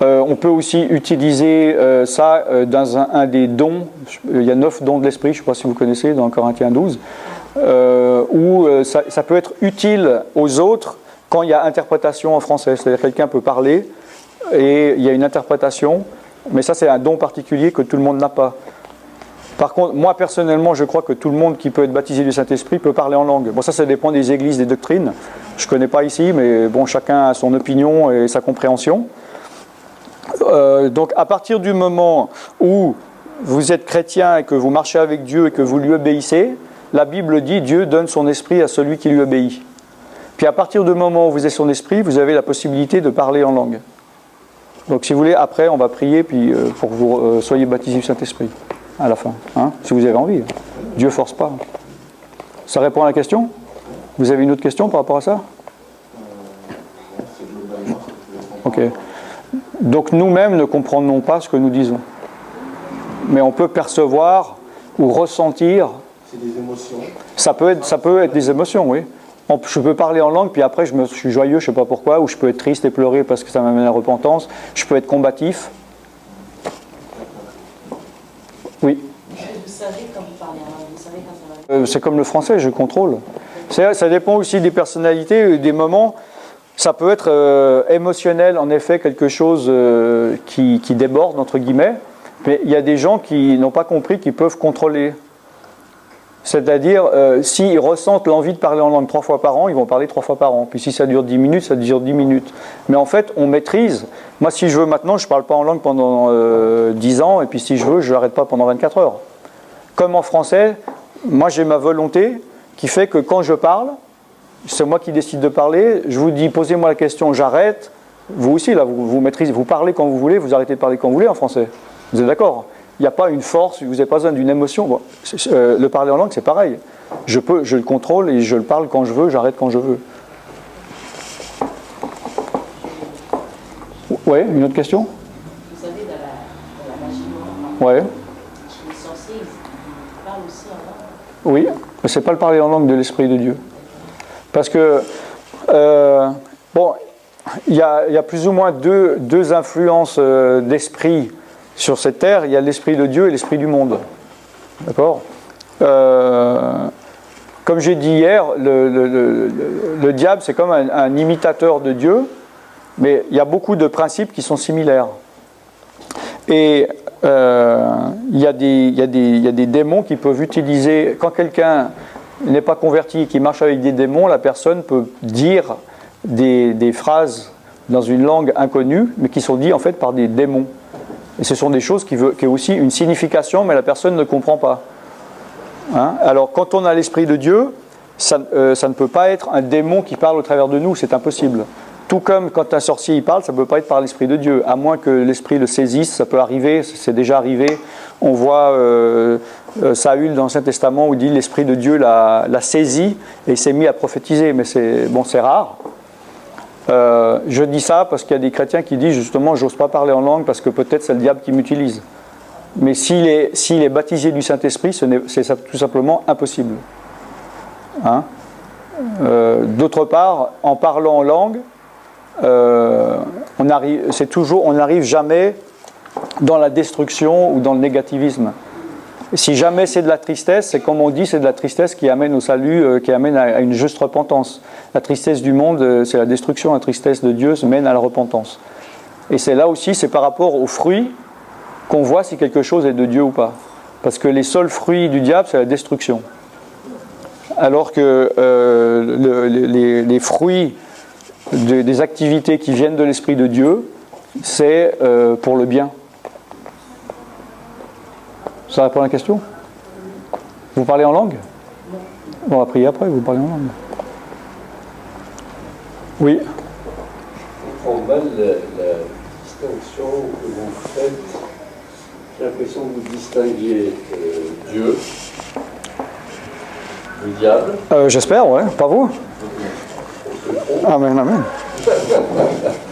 On peut aussi utiliser ça dans un des dons. Il y a 9 dons de l'esprit, je ne sais pas si vous connaissez, dans Corinthiens 12, où ça peut être utile aux autres quand il y a interprétation en français. C'est-à-dire que quelqu'un peut parler et il y a une interprétation, mais ça c'est un don particulier que tout le monde n'a pas. Par contre, moi personnellement, je crois que tout le monde qui peut être baptisé du Saint-Esprit peut parler en langue. Bon, ça dépend des églises, des doctrines. Je ne connais pas ici, mais bon, chacun a son opinion et sa compréhension. Donc à partir du moment où vous êtes chrétien et que vous marchez avec Dieu et que vous lui obéissez, la Bible dit Dieu donne son esprit à celui qui lui obéit. Puis à partir du moment où vous avez son esprit, vous avez la possibilité de parler en langue. Donc si vous voulez, après on va prier puis, pour que vous soyez baptisés du Saint-Esprit à la fin, hein, si vous avez envie. Dieu force pas. Ça répond à la question ? Vous avez une autre question par rapport à ça ? Ok. Donc nous-mêmes ne comprenons pas ce que nous disons. Mais on peut percevoir ou ressentir. C'est des émotions. Ça peut être des émotions, oui. Je peux parler en langue, puis après je suis joyeux, je ne sais pas pourquoi, ou je peux être triste et pleurer parce que ça m'amène à la repentance. Je peux être combatif. Oui. Vous savez quand vous parlez en langue, vous savez quand ça va. C'est comme le français, je contrôle. Ça dépend aussi des personnalités, des moments. Ça peut être émotionnel, en effet, quelque chose qui déborde, entre guillemets. Mais il y a des gens qui n'ont pas compris qu'ils peuvent contrôler. C'est-à-dire, s'ils ressentent l'envie de parler en langue 3 fois par an, ils vont parler 3 fois par an. Puis si ça dure 10 minutes, ça dure 10 minutes. Mais en fait, on maîtrise. Moi, si je veux maintenant, je ne parle pas en langue pendant 10 ans. Et puis si je veux, je n'arrête pas pendant 24 heures. Comme en français, moi j'ai ma volonté qui fait que quand je parle, c'est moi qui décide de parler. Je vous dis, posez-moi la question, j'arrête. Vous aussi, là, vous maîtrisez. Vous parlez quand vous voulez, vous arrêtez de parler quand vous voulez en français. Vous êtes d'accord ? Il n'y a pas une force, vous n'avez pas besoin d'une émotion. Bon, le parler en langue, c'est pareil. Je le contrôle et je le parle quand je veux, j'arrête quand je veux. Oui, une autre question ? Vous savez, dans la magie noire, Oui. les sorciers, ils parlent aussi en langue. Oui, mais ce n'est pas le parler en langue de l'Esprit de Dieu. Parce que, bon, il y a plus ou moins deux influences d'esprit sur cette terre. Il y a l'Esprit de Dieu et l'Esprit du monde. D'accord ? Comme j'ai dit hier, le diable, c'est comme un imitateur de Dieu, mais il y a beaucoup de principes qui sont similaires. Et il y a des démons qui peuvent utiliser, quand quelqu'un n'est pas converti et qui marche avec des démons, la personne peut dire des phrases dans une langue inconnue, mais qui sont dites en fait par des démons. Et ce sont des choses qui ont aussi une signification, mais la personne ne comprend pas. Hein ? Alors quand on a l'Esprit de Dieu, ça ne peut pas être un démon qui parle au travers de nous, c'est impossible. Tout comme quand un sorcier il parle, ça ne peut pas être par l'Esprit de Dieu, à moins que l'Esprit le saisisse, ça peut arriver, c'est déjà arrivé. On voit Saül dans l'Ancien Testament où il dit l'Esprit de Dieu l'a saisi et il s'est mis à prophétiser, mais c'est rare. Je dis ça parce qu'il y a des chrétiens qui disent justement j'ose pas parler en langue parce que peut-être c'est le diable qui m'utilise. Mais s'il est baptisé du Saint-Esprit, c'est tout simplement impossible. Hein ? D'autre part, en parlant en langue, on n'arrive jamais dans la destruction ou dans le négativisme. Et si jamais c'est de la tristesse, c'est comme on dit, c'est de la tristesse qui amène au salut, qui amène à une juste repentance. La tristesse du monde, c'est la destruction, la tristesse de Dieu se mène à la repentance. Et c'est là aussi, c'est par rapport aux fruits qu'on voit si quelque chose est de Dieu ou pas. Parce que les seuls fruits du diable, c'est la destruction. Alors que les fruits des activités qui viennent de l'Esprit de Dieu, c'est pour le bien. Ça répond à la question ? Vous parlez en langue ? On va prier après, vous parlez en langue. Oui. Je comprends mal la distinction que vous faites. J'ai l'impression que vous distinguez Dieu du diable. J'espère, ouais, pas vous. Amen, amen.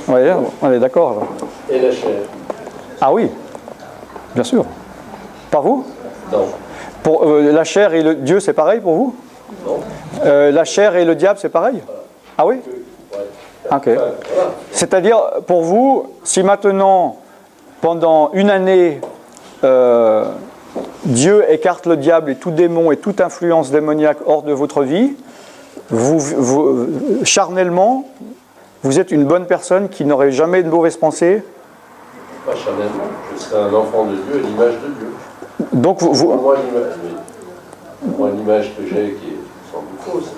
Oui, on est d'accord. Alors. Et la chair. Ah oui, bien sûr. Pas vous ? Non. Pour, la chair et le Dieu, c'est pareil pour vous ? Non. La chair et le diable, c'est pareil ? Ah oui ? Ok. C'est-à-dire, pour vous, si maintenant, pendant une année, Dieu écarte le diable et tout démon et toute influence démoniaque hors de votre vie, vous charnellement, vous êtes une bonne personne qui n'aurait jamais de mauvaises pensées ? Pas charnellement, je serais un enfant de Dieu à l'image de Dieu. Donc Pour moi, l'image que j'ai, qui est sans doute fausse,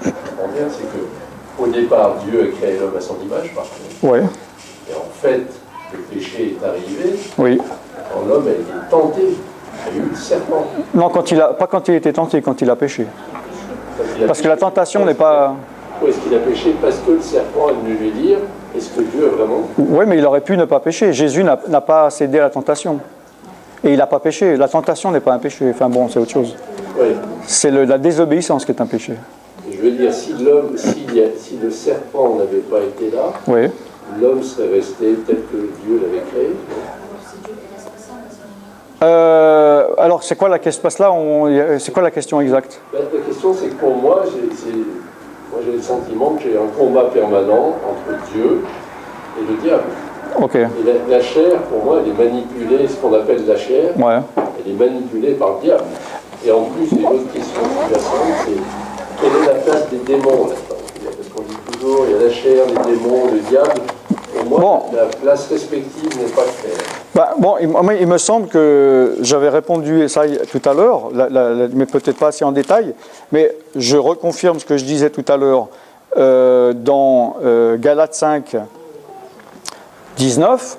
je comprends bien, c'est qu'au départ, Dieu a créé l'homme à son image, par contre. Oui. Et en fait, le péché est arrivé, Oui. quand l'homme a été tenté, il y a eu le serpent. Non, pas quand il était tenté, quand il a péché. Parce que la tentation n'est pas... Pourquoi est-ce qu'il a péché ? Parce que le serpent est venu lui dire, est-ce que Dieu a vraiment... Oui, mais il aurait pu ne pas pécher. Jésus n'a pas cédé à la tentation. Et il n'a pas péché. La tentation n'est pas un péché. Enfin bon, c'est autre chose. Oui. C'est la désobéissance qui est un péché. Je veux dire, si le serpent n'avait pas été là, Oui. l'homme serait resté tel que Dieu l'avait créé. Alors, c'est quoi la question exacte ? La question, c'est que pour moi, j'ai le sentiment que j'ai un combat permanent entre Dieu et le diable. Ok. Et la chair, pour moi, elle est manipulée, ce qu'on appelle la chair, Ouais. elle est manipulée par le diable. Et en plus, une autre question sous-jacente, c'est quelle est la place des démons là-dedans? Parce qu'on dit toujours, il y a la chair, les démons, le diable. Pour moi, la place respective n'est pas claire. Il me semble que j'avais répondu à ça tout à l'heure, mais peut-être pas assez en détail, mais je reconfirme ce que je disais tout à l'heure dans Galates 5, 19,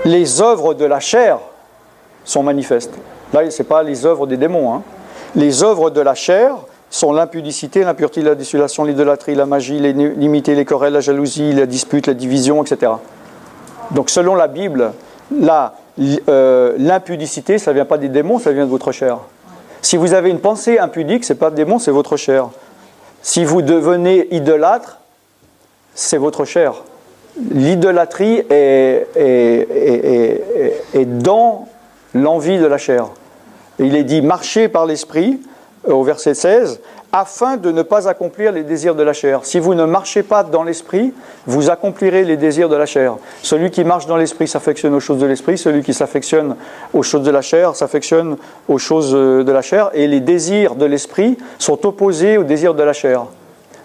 les œuvres de la chair sont manifestes. Là, ce n'est pas les œuvres des démons. Hein. Les œuvres de la chair sont l'impudicité, l'impureté, la dissimulation, l'idolâtrie, la magie, l'inimité, les querelles, la jalousie, la dispute, la division, etc. Donc selon la Bible, l'impudicité, ça ne vient pas des démons, ça vient de votre chair. Si vous avez une pensée impudique, ce n'est pas le démon, c'est votre chair. Si vous devenez idolâtre, c'est votre chair. L'idolâtrie est dans l'envie de la chair. Et il est dit, marchez par l'esprit, au verset 16, afin de ne pas accomplir les désirs de la chair. Si vous ne marchez pas dans l'esprit, vous accomplirez les désirs de la chair. Celui qui marche dans l'esprit s'affectionne aux choses de l'esprit, celui qui s'affectionne aux choses de la chair s'affectionne aux choses de la chair, et les désirs de l'esprit sont opposés aux désirs de la chair.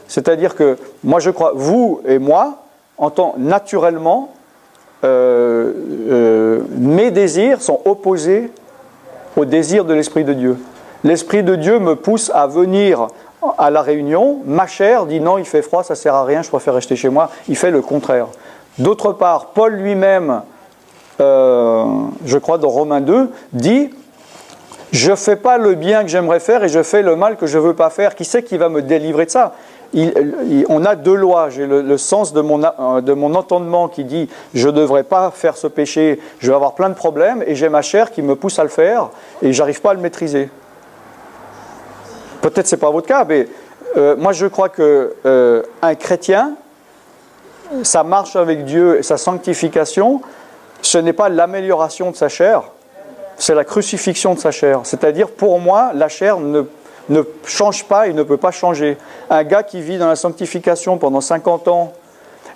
C'est-à-dire que, moi je crois, vous et moi, en tant naturellement, mes désirs sont opposés aux désirs de l'Esprit de Dieu. L'Esprit de Dieu me pousse à venir à la réunion. Ma chair dit non, il fait froid, ça ne sert à rien, je préfère rester chez moi. Il fait le contraire. D'autre part, Paul lui-même, je crois dans Romains 2, dit « Je ne fais pas le bien que j'aimerais faire et je fais le mal que je ne veux pas faire. Qui c'est qui va me délivrer de ça ?» On a deux lois. J'ai le sens de mon entendement qui dit « Je ne devrais pas faire ce péché, je vais avoir plein de problèmes. » Et j'ai ma chair qui me pousse à le faire et je n'arrive pas à le maîtriser. Peut-être que ce n'est pas votre cas, mais moi je crois qu'un chrétien, sa marche avec Dieu et sa sanctification, ce n'est pas l'amélioration de sa chair, c'est la crucifixion de sa chair. C'est-à-dire, pour moi, la chair ne change pas et ne peut pas changer. Un gars qui vit dans la sanctification pendant 50 ans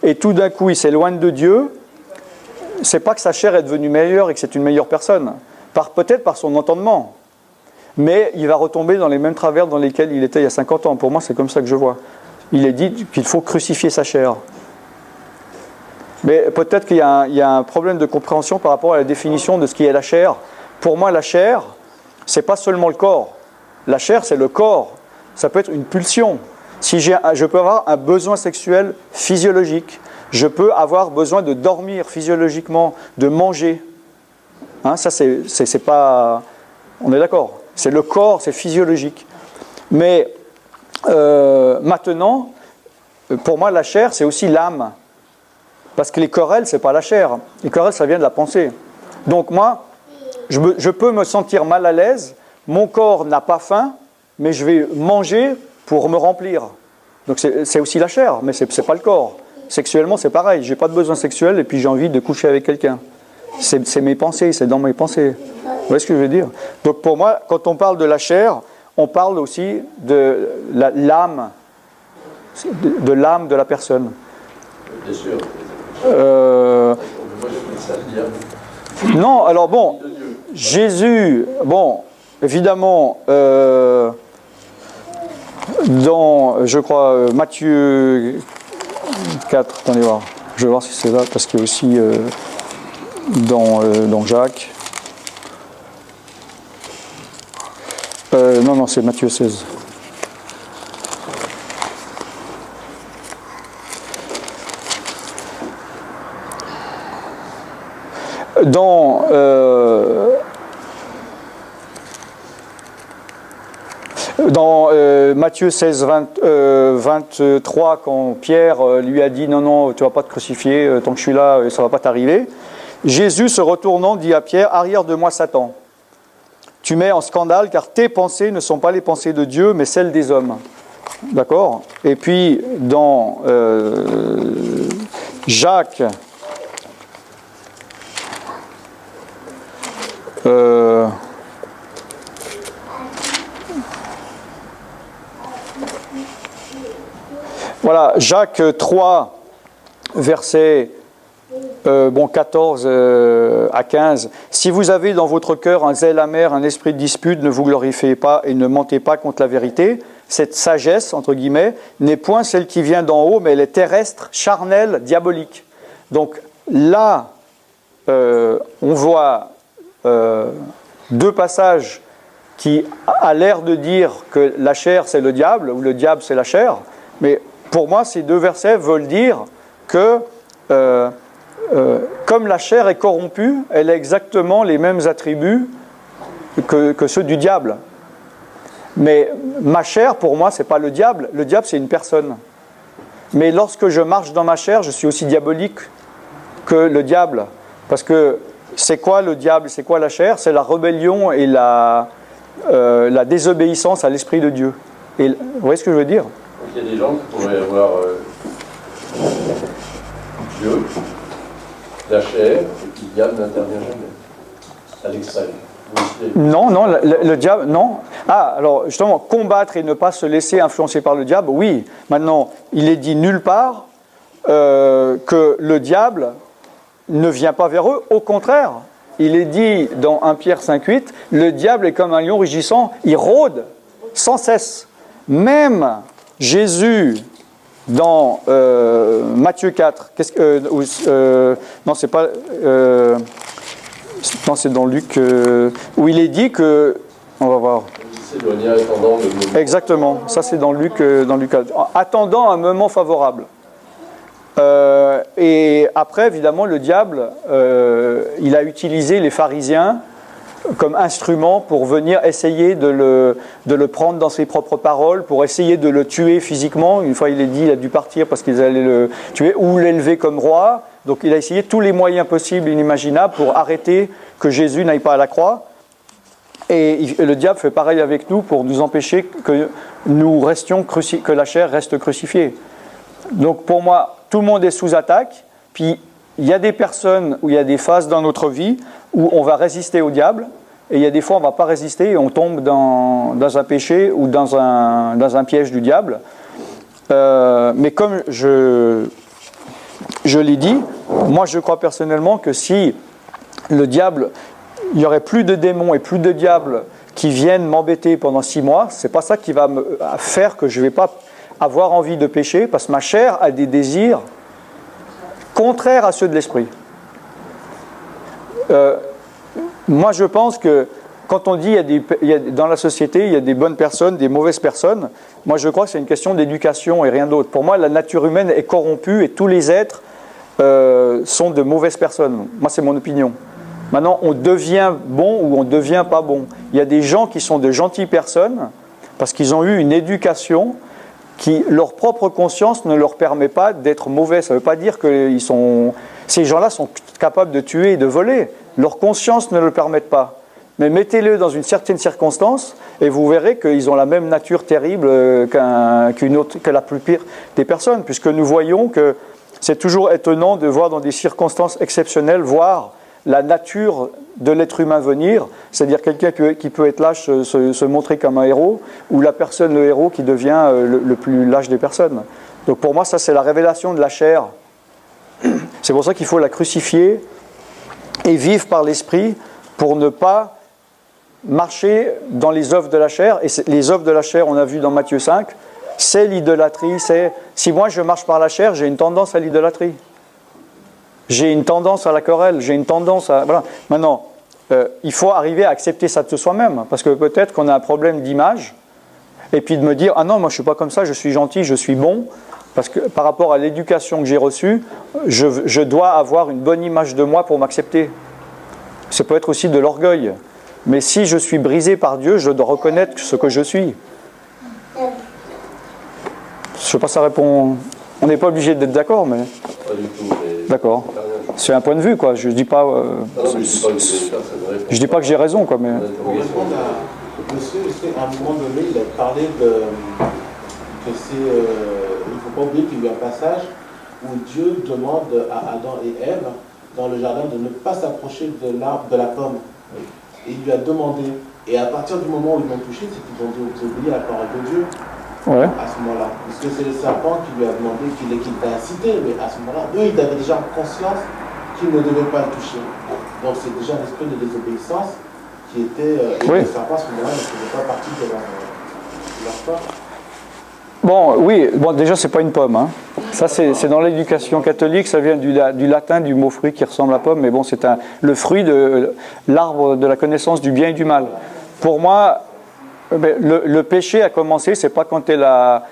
et tout d'un coup il s'éloigne de Dieu, c'est pas que sa chair est devenue meilleure et que c'est une meilleure personne, peut-être par son entendement. Mais il va retomber dans les mêmes travers dans lesquels il était il y a 50 ans. Pour moi, c'est comme ça que je vois. Il est dit qu'il faut crucifier sa chair. Mais peut-être qu'il y a un problème de compréhension par rapport à la définition de ce qui est la chair. Pour moi, la chair, ce n'est pas seulement le corps. La chair, c'est le corps. Ça peut être une pulsion. Je peux avoir un besoin sexuel physiologique. Je peux avoir besoin de dormir physiologiquement, de manger. Hein, ça, c'est pas... On est d'accord. C'est le corps, c'est physiologique. Mais maintenant, pour moi, la chair, c'est aussi l'âme. Parce que les querelles, ce n'est pas la chair. Les querelles, ça vient de la pensée. Donc moi, je peux me sentir mal à l'aise. Mon corps n'a pas faim, mais je vais manger pour me remplir. Donc c'est aussi la chair, mais ce n'est pas le corps. Sexuellement, c'est pareil. Je n'ai pas de besoin sexuel et puis j'ai envie de coucher avec quelqu'un. C'est mes pensées, c'est dans mes pensées. Vous voyez ce que je veux dire? Donc pour moi, quand on parle de la chair, on parle aussi de l'âme, de l'âme de la personne. Bien sûr. Non, alors bon, Jésus, bon, évidemment, dans, je crois, Matthieu 4, attendez voir, je vais voir si c'est là, parce qu'il y a aussi dans Jacques. Non, c'est Matthieu 16. Dans Matthieu 16, 23, quand Pierre lui a dit « Non, tu ne vas pas te crucifier, tant que je suis là, ça ne va pas t'arriver », Jésus, se retournant, dit à Pierre « Arrière de moi, Satan. Tu mets en scandale, car tes pensées ne sont pas les pensées de Dieu, mais celles des hommes. » D'accord ? Et puis, dans Jacques... Voilà, Jacques 3, verset 14 à 15. Si vous avez dans votre cœur un zèle amer, un esprit de dispute, ne vous glorifiez pas et ne mentez pas contre la vérité. Cette sagesse, entre guillemets, n'est point celle qui vient d'en haut, mais elle est terrestre, charnelle, diabolique. Donc là, on voit deux passages qui a l'air de dire que la chair c'est le diable, ou le diable c'est la chair, mais pour moi ces deux versets veulent dire que comme la chair est corrompue, elle a exactement les mêmes attributs que ceux du diable. Mais ma chair, pour moi, ce n'est pas le diable c'est une personne. Mais lorsque je marche dans ma chair, je suis aussi diabolique que le diable. Parce que c'est quoi le diable, c'est quoi la chair? C'est la rébellion et la désobéissance à l'Esprit de Dieu. Et, vous voyez ce que je veux dire? Il y a des gens qui pourraient avoir Dieu, la chair, et qui le diable n'intervient jamais, à l'extrême. Non, le diable, non. Ah, alors justement, combattre et ne pas se laisser influencer par le diable, oui. Maintenant, il est dit nulle part que le diable ne vient pas vers eux. Au contraire, il est dit dans 1 Pierre 5,8, le diable est comme un lion rugissant, il rôde sans cesse. Même Jésus, dans Matthieu 4, non, c'est pas... non, c'est dans Luc, où il est dit que... On va voir. Exactement, ça c'est dans Luc 4. Attendant un moment favorable. Et après, évidemment, le diable, il a utilisé les pharisiens comme instrument pour venir essayer de le prendre dans ses propres paroles, pour essayer de le tuer physiquement. Une fois, il est dit, il a dû partir parce qu'ils allaient le tuer, ou l'élever comme roi. Donc il a essayé tous les moyens possibles et inimaginables pour arrêter que Jésus n'aille pas à la croix. Et le diable fait pareil avec nous pour nous empêcher que nous restions que la chair reste crucifiée. Donc pour moi, tout le monde est sous attaque. Puis il y a des personnes où il y a des phases dans notre vie où on va résister au diable. Et il y a des fois où on ne va pas résister et on tombe dans un péché ou dans un piège du diable. Mais comme je l'ai dit, moi je crois personnellement que si le diable, il n'y aurait plus de démons et plus de diables qui viennent m'embêter pendant 6 mois, c'est pas ça qui va me faire que je ne vais pas avoir envie de pécher, parce que ma chair a des désirs contraires à ceux de l'esprit. Moi je pense que quand on dit dans la société il y a des bonnes personnes, des mauvaises personnes, moi je crois que c'est une question d'éducation et rien d'autre. Pour moi la nature humaine est corrompue et tous les êtres sont de mauvaises personnes. Moi c'est mon opinion. Maintenant on devient bon ou on ne devient pas bon. Il y a des gens qui sont de gentilles personnes parce qu'ils ont eu une éducation qui, leur propre conscience ne leur permet pas d'être mauvais. Ça ne veut pas dire que ces gens-là sont capables de tuer et de voler. Leur conscience ne le permet pas. Mais mettez-le dans une certaine circonstance et vous verrez qu'ils ont la même nature terrible que la plus pire des personnes, puisque nous voyons que c'est toujours étonnant de voir dans des circonstances exceptionnelles, voir la nature de l'être humain venir, c'est-à-dire quelqu'un qui peut être lâche, se montrer comme un héros, ou le héros qui devient le plus lâche des personnes. Donc pour moi, ça c'est la révélation de la chair. C'est pour ça qu'il faut la crucifier et vivre par l'esprit pour ne pas marcher dans les œuvres de la chair. Et les œuvres de la chair, on a vu dans Matthieu 5, c'est l'idolâtrie. Si moi je marche par la chair, j'ai une tendance à l'idolâtrie. J'ai une tendance à la querelle, j'ai une tendance à... Voilà. Maintenant, il faut arriver à accepter ça de soi-même, parce que peut-être qu'on a un problème d'image, et puis de me dire « Ah non, moi je ne suis pas comme ça, je suis gentil, je suis bon », parce que par rapport à l'éducation que j'ai reçue, je dois avoir une bonne image de moi pour m'accepter. Ça peut être aussi de l'orgueil. Mais si je suis brisé par Dieu, je dois reconnaître ce que je suis. Je ne sais pas si ça répond... On n'est pas obligé d'être d'accord, mais... Pas du tout, mais... D'accord. C'est un point de vue, quoi. Je dis pas... je dis pas que j'ai raison, quoi, mais... Pour répondre à monsieur, à un moment donné, il a parlé que c'est... il ne faut pas oublier qu'il y a un passage où Dieu demande à Adam et Ève, dans le jardin, de ne pas s'approcher de l'arbre de la pomme. Et il lui a demandé. Et à partir du moment où ils l'ont touché, c'est qu'ils ont désobéi à la parole de Dieu. Ouais. À ce moment-là. Parce que c'est le serpent qui lui a demandé, qu'il t'a incité, mais à ce moment-là, eux, ils avaient déjà conscience qu'il ne devait pas le toucher. Donc c'est déjà un esprit de désobéissance qui était... Oui. Les serpents, à ce moment-là, ne faisaient pas partie de leur corps. Bon, oui, bon, déjà, c'est pas une pomme. Hein. Ça, c'est dans l'éducation catholique, ça vient du latin, du mot fruit qui ressemble à pomme, mais bon, c'est le fruit de l'arbre de la connaissance du bien et du mal. Pour moi, le péché a commencé, c'est pas quand elle a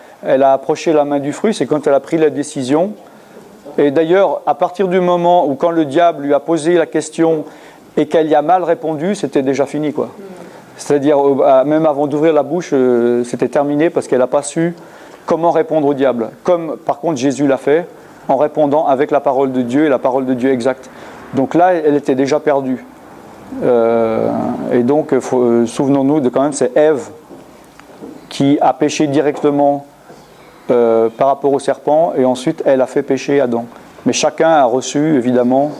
approché la main du fruit, c'est quand elle a pris la décision. Et d'ailleurs, à partir du moment où quand le diable lui a posé la question et qu'elle y a mal répondu, c'était déjà fini, quoi. C'est-à-dire, même avant d'ouvrir la bouche, c'était terminé parce qu'elle n'a pas su comment répondre au diable. Comme, par contre, Jésus l'a fait en répondant avec la parole de Dieu et la parole de Dieu exacte. Donc là, elle était déjà perdue. Et donc, souvenons-nous de quand même, c'est Ève qui a péché directement par rapport au serpent et ensuite elle a fait pécher Adam. Mais chacun a reçu, évidemment,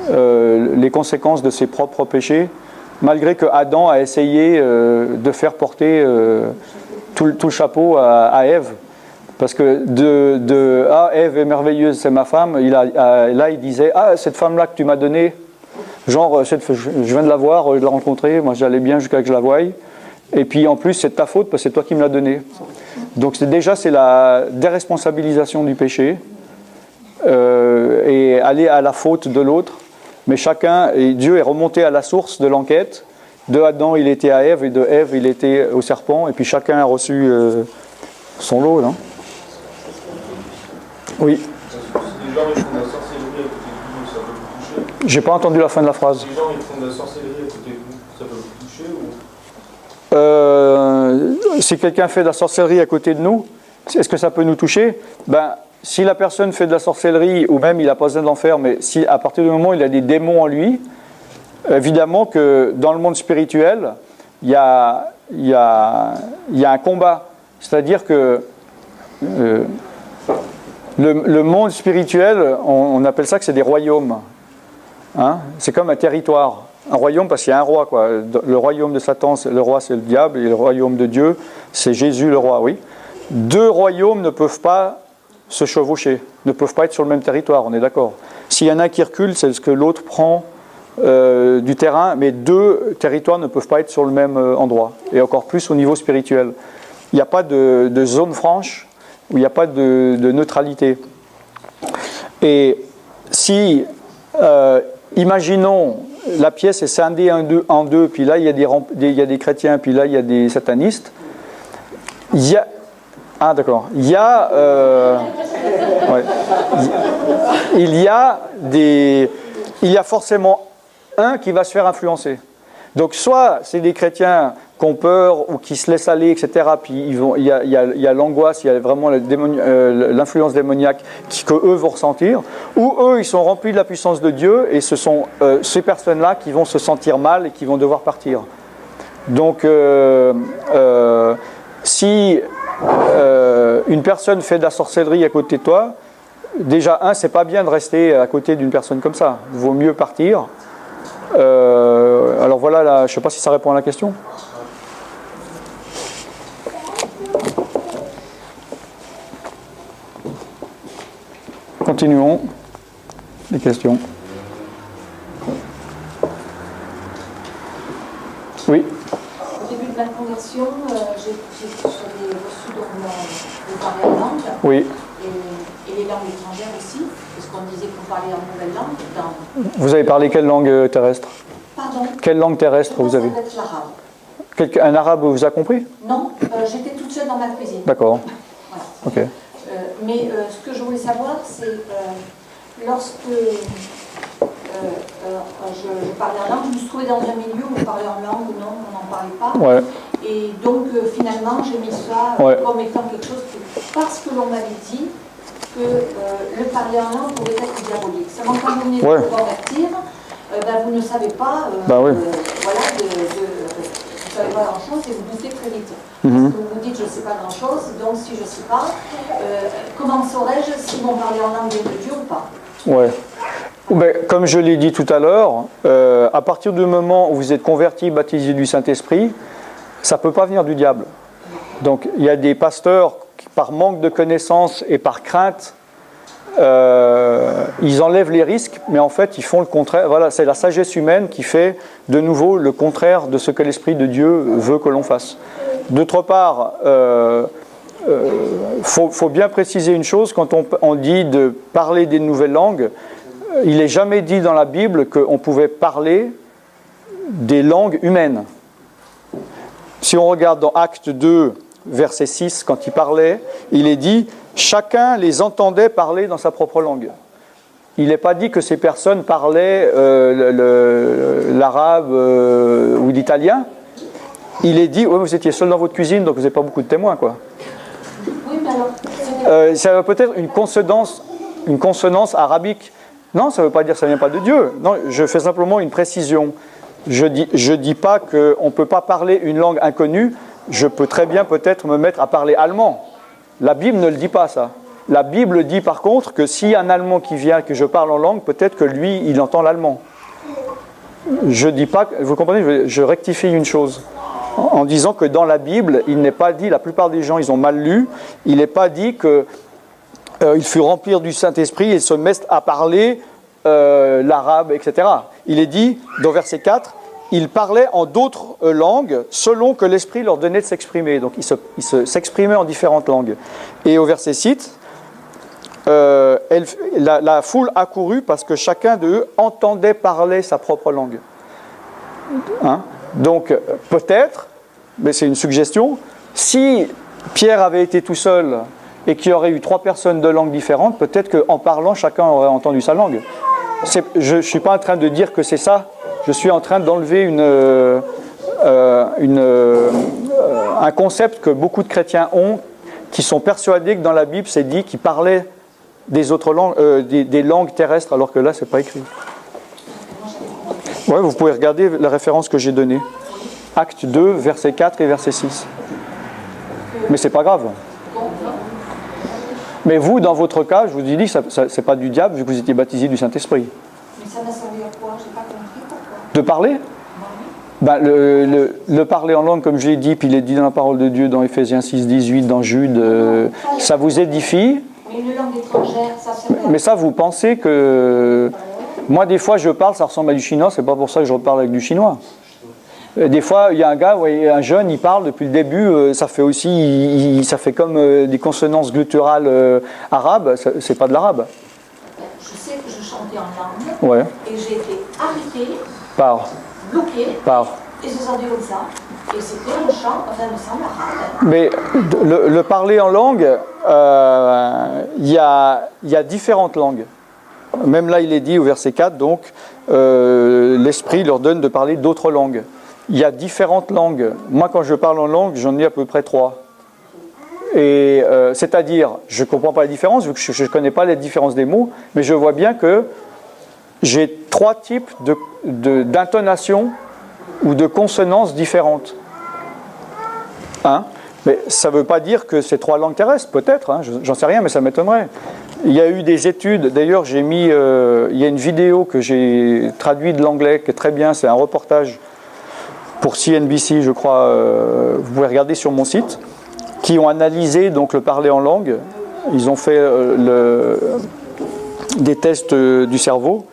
les conséquences de ses propres péchés, malgré que Adam a essayé de faire porter tout le chapeau à Ève, parce que Ève est merveilleuse, c'est ma femme, là il disait cette femme-là que tu m'as donnée, genre je viens de la voir, de la rencontrer, moi j'allais bien jusqu'à que je la voie, et puis en plus c'est de ta faute parce que c'est toi qui me l'as donnée. Donc c'est la déresponsabilisation du péché et aller à la faute de l'autre. Mais chacun, et Dieu est remonté à la source de l'enquête. De Adam, il était à Ève, et de Ève, il était au serpent. Et puis chacun a reçu son lot. Non ? Oui. Si des gens ils font de la sorcellerie à côté de vous, ça peut vous toucher ? J'ai pas entendu la fin de la phrase. Si des gens ils font de la sorcellerie à côté de vous, ça peut vous toucher ou... Si quelqu'un fait de la sorcellerie à côté de nous, est-ce que ça peut nous toucher ? Si la personne fait de la sorcellerie, ou même il n'a pas besoin d'en faire, mais si à partir du moment où il a des démons en lui, évidemment que dans le monde spirituel, il y a un combat. C'est-à-dire que le monde spirituel, on appelle ça que c'est des royaumes. Hein ? C'est comme un territoire. Un royaume parce qu'il y a un roi, quoi. Le royaume de Satan, le roi c'est le diable, et le royaume de Dieu, c'est Jésus le roi, oui. Deux royaumes ne peuvent pas se chevaucher, ne peuvent pas être sur le même territoire, on est d'accord. S'il y en a un qui recule, c'est ce que l'autre prend du terrain, mais deux territoires ne peuvent pas être sur le même endroit, et encore plus au niveau spirituel. Il n'y a pas de zone franche, où il n'y a pas de neutralité. Et si, imaginons, la pièce est scindée en deux, puis là il y a des chrétiens, puis là il y a des satanistes, il y a forcément un qui va se faire influencer. Donc soit c'est des chrétiens qui ont peur ou qui se laissent aller, etc. Puis il y a l'angoisse, il y a vraiment l'influence démoniaque que eux vont ressentir. Ou eux, ils sont remplis de la puissance de Dieu et ce sont ces personnes-là qui vont se sentir mal et qui vont devoir partir. Donc si une personne fait de la sorcellerie à côté de toi, déjà c'est pas bien de rester à côté d'une personne comme ça. Il vaut mieux partir. Alors voilà, je ne sais pas si ça répond à la question. Continuons. Les questions. Oui. Au début de ma conversion, j'avais reçu de parler en langue. Oui. Et les langues étrangères aussi, parce qu'on disait qu'on parlait en nouvelle langue. Vous avez parlé quelle langue terrestre ? Pardon ? Quelle langue terrestre vous avez ? L'arabe. Un arabe vous a compris ? Non, j'étais toute seule dans ma cuisine. D'accord. Voilà. Ok. Mais ce que je voulais savoir, c'est lorsque je parlais en langue, je me suis trouvée dans un milieu où on parlait en langue ou non, on n'en parlait pas. Ouais. Et donc finalement, j'ai mis ça comme étant quelque chose parce que l'on m'avait dit que le parler en langue pouvait être diabolique. Seulement quand vous venez de vous convertir, vous ne savez pas, voilà, vous ne savez pas grand-chose et vous doutez très vite. Parce que vous vous dites, je ne sais pas grand-chose, donc si je ne sais pas, comment saurais-je si mon parler en langue vient de Dieu ou pas ? Ouais. Comme je l'ai dit tout à l'heure, à partir du moment où vous êtes converti, baptisé du Saint-Esprit, ça ne peut pas venir du diable. Donc il y a des pasteurs qui, par manque de connaissances et par crainte, ils enlèvent les risques, mais en fait, ils font le contraire. Voilà, c'est la sagesse humaine qui fait de nouveau le contraire de ce que l'Esprit de Dieu veut que l'on fasse. D'autre part, faut bien préciser une chose, quand on dit de parler des nouvelles langues, il n'est jamais dit dans la Bible qu'on pouvait parler des langues humaines. Si on regarde dans Acte 2, verset 6, quand il parlait, il est dit « Chacun les entendait parler dans sa propre langue ». Il n'est pas dit que ces personnes parlaient l'arabe ou l'italien. Il est dit « Vous étiez seul dans votre cuisine, donc vous n'avez pas beaucoup de témoins, quoi ». Oui, mais alors... ça peut être une consonance arabique. Non, ça ne veut pas dire que ça ne vient pas de Dieu. Non, je fais simplement une précision. Je dis pas qu'on ne peut pas parler une langue inconnue. Je peux très bien peut-être me mettre à parler allemand. La Bible ne le dit pas, ça. La Bible dit par contre que s'il y a un Allemand qui vient, que je parle en langue, peut-être que lui, il entend l'allemand. Je dis pas... Vous comprenez, je rectifie une chose. En disant que dans la Bible, il n'est pas dit, la plupart des gens, ils ont mal lu, il n'est pas dit que il fut rempli du Saint-Esprit et se mettent à parler l'arabe, etc. Il est dit, dans verset 4, ils parlaient en d'autres langues selon que l'Esprit leur donnait de s'exprimer. Donc ils s'exprimaient en différentes langues. Et au verset 6, la foule accourut parce que chacun d'eux entendait parler sa propre langue. Hein? Donc peut-être, mais c'est une suggestion, si Pierre avait été tout seul et qu'il y aurait eu 3 personnes de langues différentes, peut-être qu'en parlant, chacun aurait entendu sa langue. Je ne suis pas en train de dire que c'est ça. Je suis en train d'enlever un concept que beaucoup de chrétiens ont, qui sont persuadés que dans la Bible, c'est dit qu'ils parlaient des autres langues, des langues terrestres, alors que là, ce n'est pas écrit. Ouais, vous pouvez regarder la référence que j'ai donnée. Acte 2, verset 4 et verset 6. Mais c'est pas grave. Mais vous, dans votre cas, je vous ai dit que c'est pas du diable, vu que vous étiez baptisé du Saint-Esprit. Mais ça m'a servi à quoi? J'ai pas compris pourquoi. De parler? Ben, le parler en langue, comme je l'ai dit, puis il est dit dans la parole de Dieu, dans Éphésiens 6, 18, dans Jude, ça vous édifie. Mais une langue étrangère, ça sert à... Mais ça, vous pensez que... Moi, des fois, je parle, ça ressemble à du chinois, c'est pas pour ça que je reparle avec du chinois. Des fois, il y a un gars, un jeune, il parle depuis le début, ça fait aussi, ça fait comme des consonances gutturales arabes, c'est pas de l'arabe. Je sais que je chantais en langue, Ouais. et j'ai été arrêtée, bloquée, et je sentais comme ça. Et c'était un chant, enfin, il me semble arabe. Mais le parler en langue, il y a différentes langues. Même là, il est dit au verset 4, donc, l'Esprit leur donne de parler d'autres langues. Il y a différentes langues. Moi, quand je parle en langue, j'en ai à peu près 3. Et c'est-à-dire, je ne comprends pas la différence, vu que je ne connais pas les différences des mots, mais je vois bien que j'ai 3 types d'intonation ou de consonances différentes. Hein? Mais ça ne veut pas dire que c'est 3 langues terrestres, peut-être, hein, j'en sais rien, mais ça m'étonnerait. Il y a eu des études, d'ailleurs j'ai mis, il y a une vidéo que j'ai traduite de l'anglais qui est très bien, c'est un reportage pour CNBC, je crois, vous pouvez regarder sur mon site, qui ont analysé donc le parler en langue. Ils ont fait des tests du cerveau